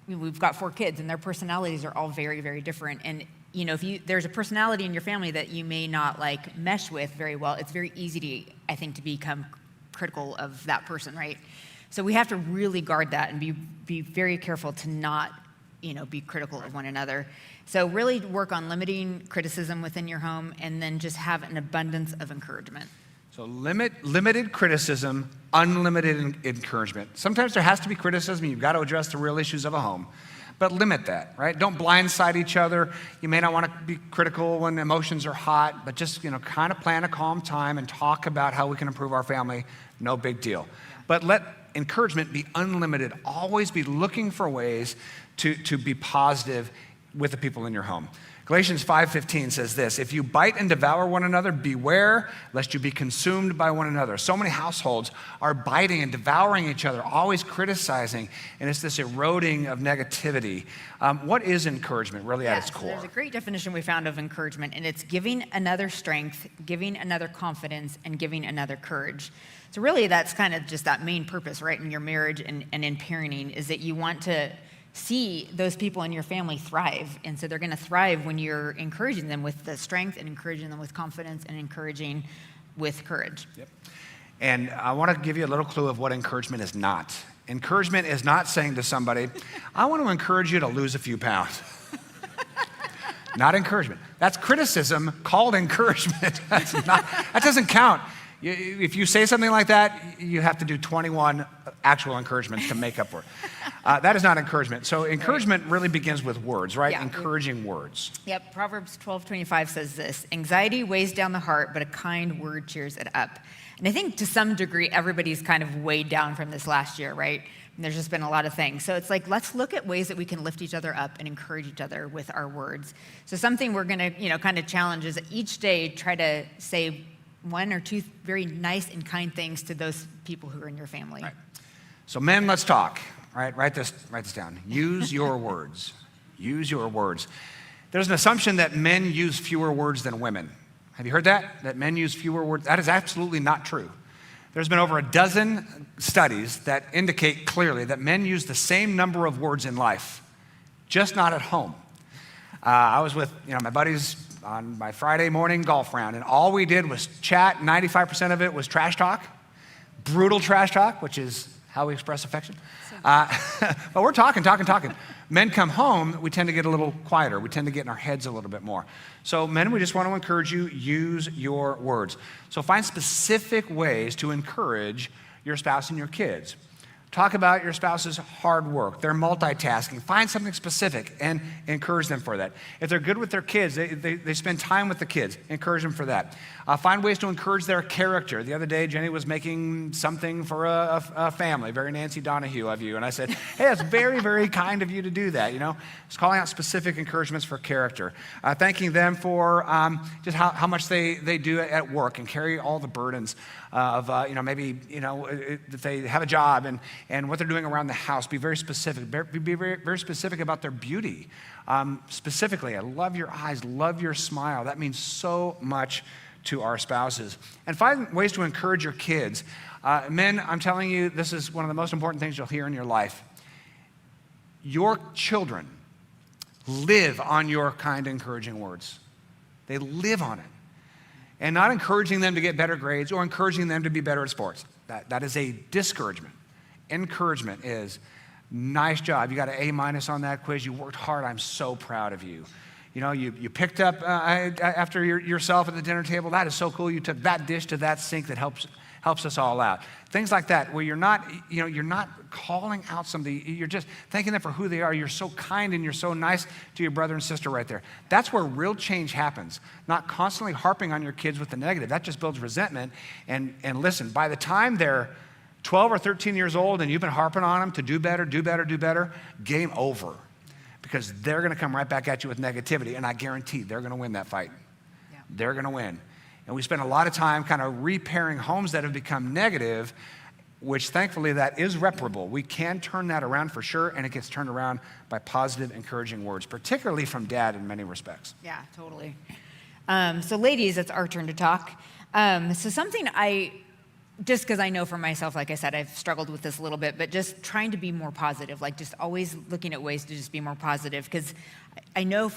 we've got 4 kids and their personalities are all very, very different. And, if there's a personality in your family that you may not mesh with very well, it's very easy to become critical of that person, right? So we have to really guard that and be very careful to not, be critical of one another. So really work on limiting criticism within your home and then just have an abundance of encouragement. So limited criticism, unlimited encouragement. Sometimes there has to be criticism. You've got to address the real issues of a home. But limit that, right? Don't blindside each other. You may not want to be critical when emotions are hot, but just, kind of plan a calm time and talk about how we can improve our family. No big deal. But let encouragement be unlimited. Always be looking for ways to be positive with the people in your home. Galatians 5:15 says this, if you bite and devour one another, beware lest you be consumed by one another. So many households are biting and devouring each other, always criticizing, and it's this eroding of negativity. What is encouragement really at its core? There's a great definition we found of encouragement, and it's giving another strength, giving another confidence, and giving another courage. So really that's kind of just that main purpose, right, in your marriage and in parenting, is that you want to see those people in your family thrive. And so they're going to thrive when you're encouraging them with the strength and encouraging them with confidence and encouraging with courage. Yep. And I want to give you a little clue of what encouragement is not. Encouragement is not saying to somebody, I want to encourage you to lose a few pounds. Not encouragement. That's criticism called encouragement. That doesn't count. If you say something like that, you have to do 21 actual encouragements to make up for it. That is not encouragement. So encouragement really begins with words, right? Yeah. Encouraging words. Yep, Proverbs 12:25 says this, anxiety weighs down the heart, but a kind word cheers it up. And I think to some degree, everybody's kind of weighed down from this last year, right? And there's just been a lot of things. So it's let's look at ways that we can lift each other up and encourage each other with our words. So something we're gonna, kind of challenge is each day try to say 1 or 2 very nice and kind things to those people who are in your family. Right. So men, let's talk. Right? Write this down. Use your words. Use your words. There's an assumption that men use fewer words than women. Have you heard that? That men use fewer words? That is absolutely not true. There's been over a dozen studies that indicate clearly that men use the same number of words in life, just not at home. I was with my buddies on my Friday morning golf round, and all we did was chat. 95% of it was trash talk, brutal trash talk, which is how we express affection. But we're talking. Men come home, we tend to get a little quieter. We tend to get in our heads a little bit more. So men, we just want to encourage you, use your words. So find specific ways to encourage your spouse and your kids. Talk about your spouse's hard work, their multitasking. Find something specific and encourage them for that. If they're good with their kids, they spend time with the kids, encourage them for that. Find ways to encourage their character. The other day, Jenny was making something for a family, very Nancy Donahue of you. And I said, hey, that's very, very kind of you to do that, you know. Just calling out specific encouragements for character. Thanking them for just how much they do at work and carry all the burdens of, if they have a job and what they're doing around the house. Be very specific. Be very, very specific about their beauty. Specifically, I love your eyes, love your smile. That means so much to our spouses. And find ways to encourage your kids. Men, I'm telling you, this is one of the most important things you'll hear in your life. Your children live on your kind, encouraging words. They live on it. And not encouraging them to get better grades or encouraging them to be better at sports. That is a discouragement. Encouragement is, nice job. You got an A- on that quiz. You worked hard. I'm so proud of you. You know, you picked up after yourself at the dinner table. That is so cool. You took that dish to that sink. That helps us all out. Things like that, where you're not calling out somebody. You're just thanking them for who they are. You're so kind and you're so nice to your brother and sister right there. That's where real change happens. Not constantly harping on your kids with the negative. That just builds resentment. And listen, by the time they're 12 or 13 years old and you've been harping on them to do better, game over. Because they're going to come right back at you with negativity, and I guarantee they're going to win that fight. Yeah. They're going to win. And we spend a lot of time kind of repairing homes that have become negative, which thankfully that is reparable. We can turn that around for sure, and it gets turned around by positive, encouraging words, particularly from dad in many respects. Yeah, totally. So ladies, it's our turn to talk. So something just because I know for myself, like I said, I've struggled with this a little bit, but just trying to be more positive, like just always looking at ways to just be more positive. Because I know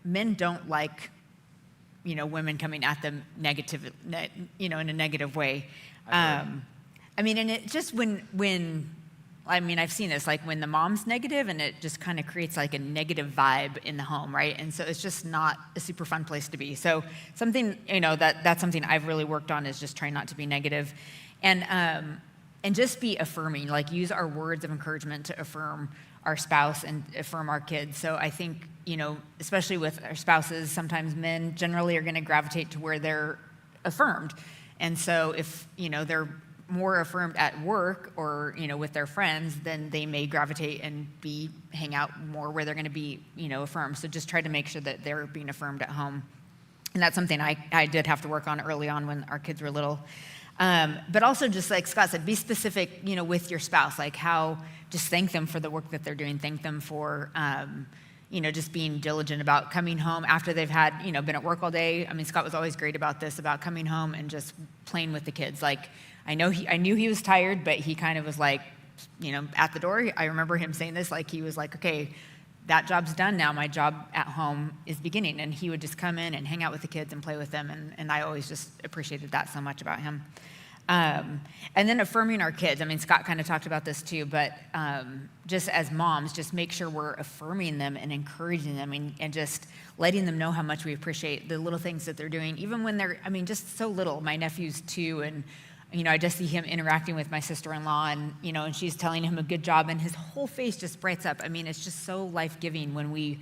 men don't like, women coming at them negative, in a negative way. And it just I've seen this, like when the mom's negative and it just kind of creates like a negative vibe in the home, right? And so it's just not a super fun place to be. So something, that's something I've really worked on is just trying not to be negative. And just be affirming, like use our words of encouragement to affirm our spouse and affirm our kids. So I think, especially with our spouses, sometimes men generally are going to gravitate to where they're affirmed. And so if, they're more affirmed at work or, with their friends, then they may gravitate and hang out more where they're going to be, affirmed. So just try to make sure that they're being affirmed at home. And that's something I did have to work on early on when our kids were little. But also just like Scott said, be specific, with your spouse, like just thank them for the work that they're doing. Thank them for, just being diligent about coming home after they've had, been at work all day. I mean, Scott was always great about this, about coming home and just playing with the kids. Like, I knew he was tired, but he kind of was like, at the door. I remember him saying this, like he was like, okay, that job's done now. My job at home is beginning. And he would just come in and hang out with the kids and play with them. And I always just appreciated that so much about him. And then affirming our kids. I mean, Scott kind of talked about this too, but just as moms, just make sure we're affirming them and encouraging them and just letting them know how much we appreciate the little things that they're doing, even when they're, just so little. My nephew's 2, and I just see him interacting with my sister-in-law and she's telling him a good job and his whole face just brights up. It's just so life-giving when we,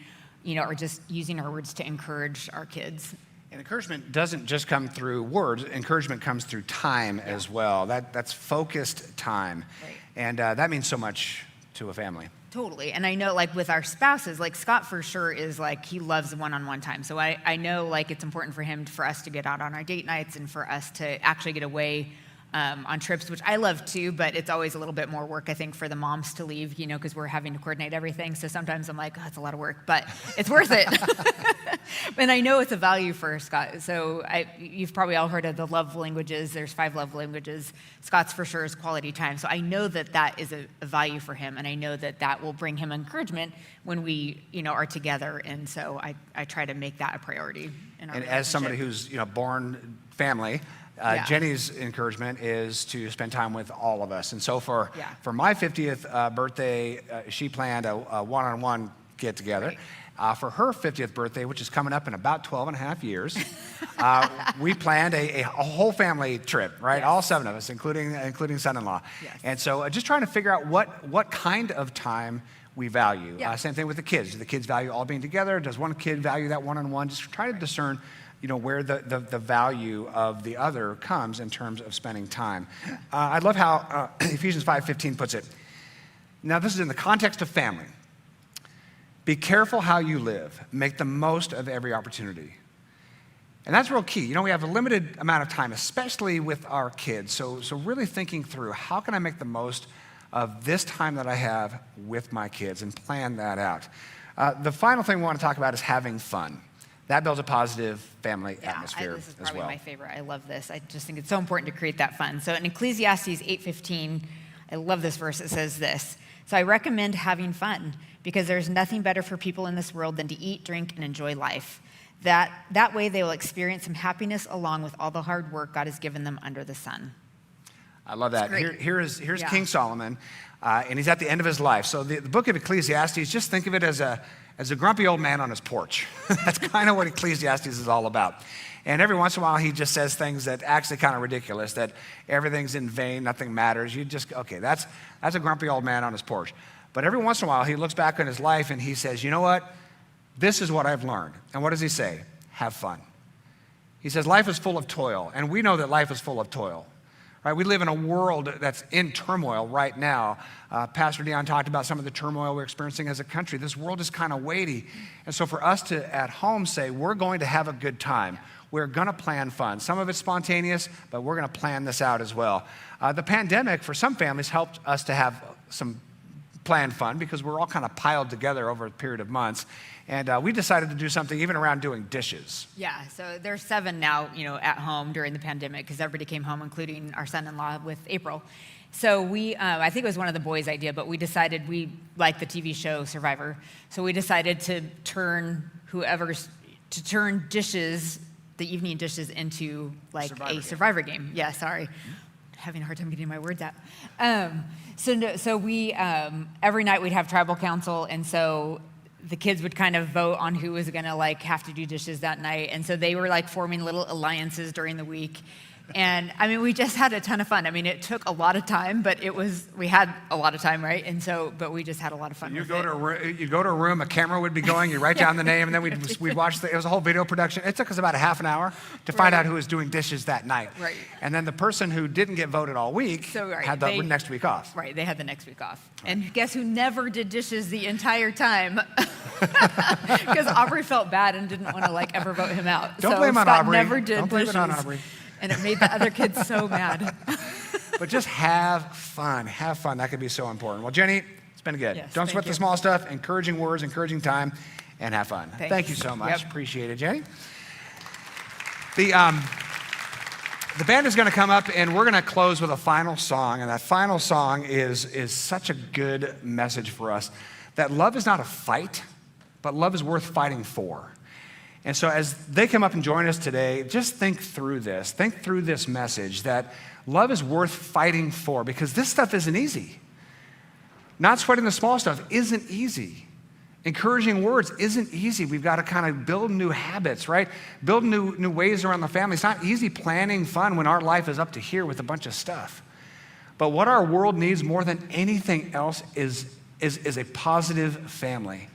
are just using our words to encourage our kids. And encouragement doesn't just come through words. Encouragement comes through time as well. That's focused time. Right. And that means so much to a family. Totally. And I know like with our spouses, like Scott for sure is like, he loves one-on-one time. So I know like it's important for us to get out on our date nights and for us to actually get away on trips, which I love too, but it's always a little bit more work, I think, for the moms to leave, because we're having to coordinate everything. So sometimes I'm like, oh, it's a lot of work, but it's worth it. And I know it's a value for Scott. So you've probably all heard of the love languages. There's 5 love languages. Scott's for sure is quality time. So I know that is a value for him, and I know that will bring him encouragement when we, are together. And so I try to make that a priority in our And as somebody who's, born family, Jenny's encouragement is to spend time with all of us. And so for my 50th birthday, she planned a one-on-one get-together. Right. For her 50th birthday, which is coming up in about 12 and a half years, we planned a whole family trip, right? Yes. All 7 of us, including son-in-law. Yes. And so just trying to figure out what kind of time we value. Yeah. Same thing with the kids. Do the kids value all being together? Does one kid value that one-on-one? Just try to discern where the value of the other comes in terms of spending time. I love how Ephesians 5:15 puts it. Now, this is in the context of family. Be careful how you live. Make the most of every opportunity. And that's real key. We have a limited amount of time, especially with our kids. So really thinking through, how can I make the most of this time that I have with my kids, and plan that out. The final thing we want to talk about is having fun. That builds a positive family atmosphere as well. This is probably my favorite. I love this. I just think it's so important to create that fun. So in Ecclesiastes 8:15, I love this verse. It says this. So I recommend having fun, because there's nothing better for people in this world than to eat, drink, and enjoy life. That way they will experience some happiness along with all the hard work God has given them under the sun. I love that. Here's King Solomon, and he's at the end of his life. So the book of Ecclesiastes, just think of it as a grumpy old man on his porch. That's kind of what Ecclesiastes is all about. And every once in a while, he just says things that actually kind of ridiculous, that everything's in vain, nothing matters. That's a grumpy old man on his porch. But every once in a while, he looks back on his life and he says, you know what? This is what I've learned. And what does he say? Have fun. He says, life is full of toil. And we know that life is full of toil. Right? We live in a world that's in turmoil right now. Pastor Dion talked about some of the turmoil we're experiencing as a country. This world is kind of weighty. And so for us to, at home, say, we're going to have a good time. We're going to plan fun. Some of it's spontaneous, but we're going to plan this out as well. The pandemic, for some families, helped us to have some planned fun, because we're all kind of piled together over a period of months. And we decided to do something even around doing dishes. Yeah, so there's 7 now, at home during the pandemic, because everybody came home, including our son-in-law with April. So we, I think it was one of the boys' idea, but we decided we like the TV show Survivor. So we decided to turn dishes, the evening dishes, into like a Survivor game. Yeah, sorry. Having a hard time getting my words out. So we, every night we'd have tribal council, and so the kids would kind of vote on who was gonna have to do dishes that night. And so they were forming little alliances during the week. And we just had a ton of fun. It took a lot of time, but we had a lot of time, right? And so, but we just had a lot of fun. You go to a room, a camera would be going, you write down the name, and then we'd watch it was a whole video production. It took us about a half an hour to find out who was doing dishes that night. Right. And then the person who didn't get voted all week had the next week off. Right, they had the next week off. Right. And guess who never did dishes the entire time? Because Aubrey felt bad and didn't want to ever vote him out. Don't blame on Aubrey. Never did Don't blame dishes. it on Aubrey. And it made the other kids so mad. But just have fun. Have fun. That could be so important. Well, Jenny, it's been good. Yes, Don't sweat the small stuff. Encouraging words, encouraging time, and have fun. Thank you so much. Yep. Appreciate it, Jenny. The band is going to come up, and we're going to close with a final song. And that final song is such a good message for us, that love is not a fight, but love is worth fighting for. And so as they come up and join us today, just think through this. Think through this message, that love is worth fighting for, because this stuff isn't easy. Not sweating the small stuff isn't easy. Encouraging words isn't easy. We've got to kind of build new habits, right? Build new ways around the family. It's not easy planning fun when our life is up to here with a bunch of stuff. But what our world needs more than anything else is a positive family.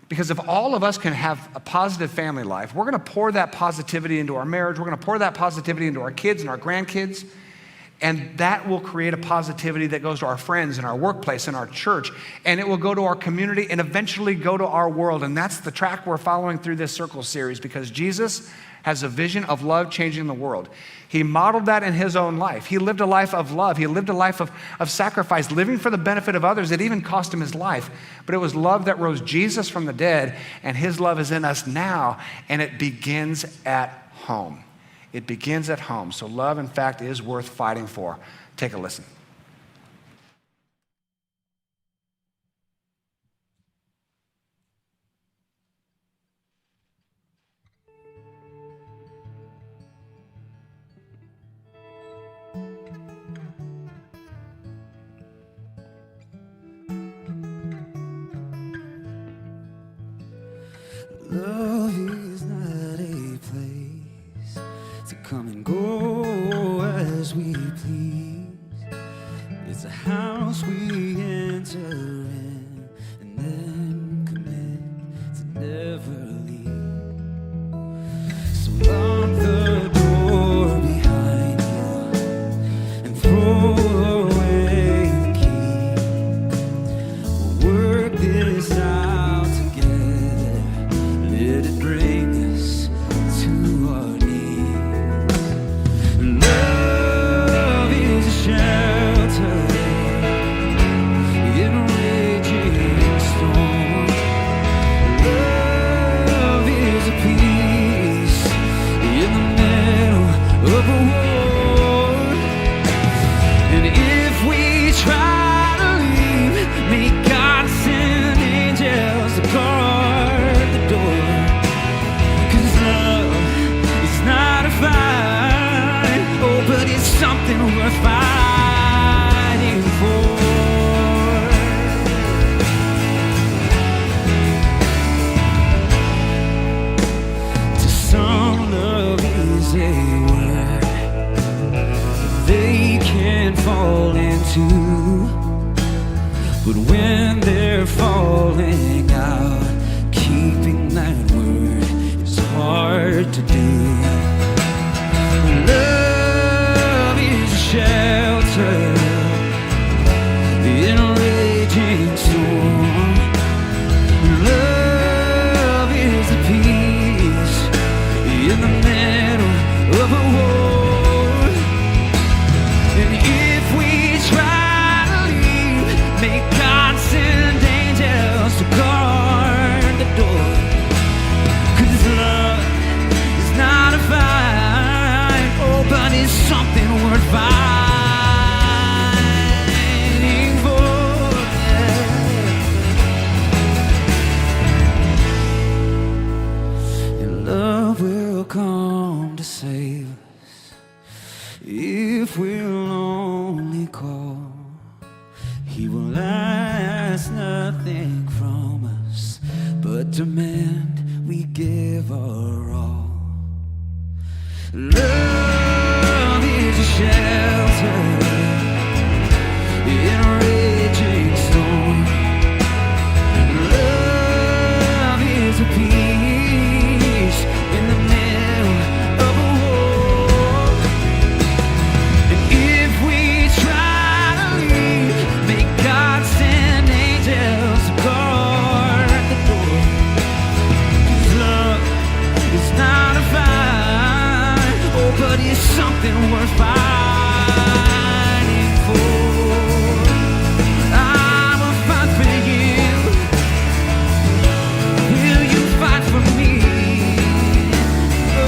Because if all of us can have a positive family life, we're going to pour that positivity into our marriage. We're going to pour that positivity into our kids and our grandkids. And that will create a positivity that goes to our friends and our workplace and our church, and it will go to our community and eventually go to our world. And that's the track we're following through this Circle series, because Jesus has a vision of love changing the world. He modeled that in his own life. He lived a life of love. He lived a life of sacrifice, living for the benefit of others. It even cost him his life. But it was love that rose Jesus from the dead, and his love is in us now, and it begins at home. It begins at home. So love, in fact, is worth fighting for. Take a listen. Love is not a place to come and go as we please. It's a house we enter in and then commit to never leave. So lock the door behind you and throw away the key. We'll work this out together. Let it bring us to our knees. Love is a shelter in a raging storm. Love is a peace in the middle of a war. And if we try to leave, may God send angels to guard the door. 'Cause love is not a fight, oh, but it's something worth fighting for. To some, love is a word they can't fall into. But when they're falling out, keeping that word is hard to do. Love is a shelter in a raging storm. Love is a peace in the middle of a war. And if we try to leave, may God send angels to guard the door. 'Cause love is not a fight, oh, but it's something worth fighting for. And love will come to save us if we'll only call. He will ask nothing from us, but demand we give our all. Love is a shelter in a raging storm. Love is a peace in the middle of a war. And if we try to leave, may God send angels to guard the door. 'Cause love is not a fight, oh, but it's something worth fighting for. I will fight for you. Will you fight for me? Oh.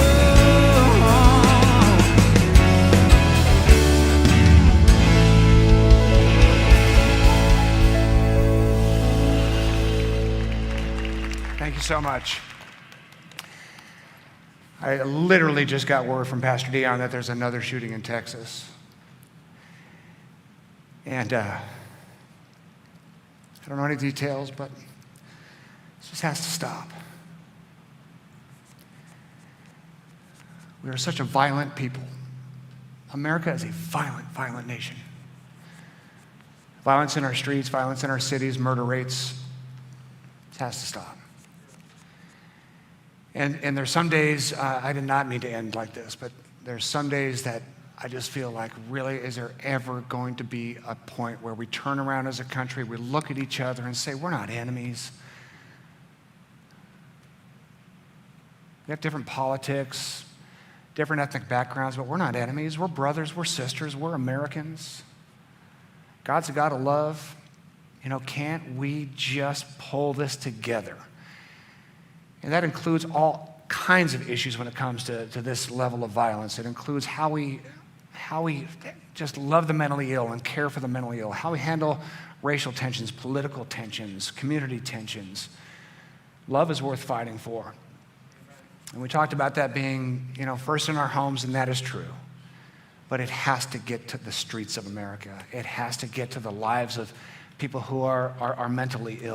Thank you so much. I literally just got word from Pastor Dion that there's another shooting in Texas. And I don't know any details, but this just has to stop. We are such a violent people. America is a violent, violent nation. Violence in our streets, violence in our cities, murder rates. This has to stop. And there's some days, I did not mean to end like this, but there's some days that I just feel like, really, is there ever going to be a point where we turn around as a country, we look at each other and say, we're not enemies. We have different politics, different ethnic backgrounds, but we're not enemies. We're brothers, we're sisters, we're Americans. God's a God of love. You know, can't we just pull this together? And that includes all kinds of issues when it comes to this level of violence. It includes how we just love the mentally ill and care for the mentally ill, how we handle racial tensions, political tensions, community tensions. Love is worth fighting for. And we talked about that being, you know, first in our homes, and that is true. But it has to get to the streets of America. It has to get to the lives of people who are mentally ill.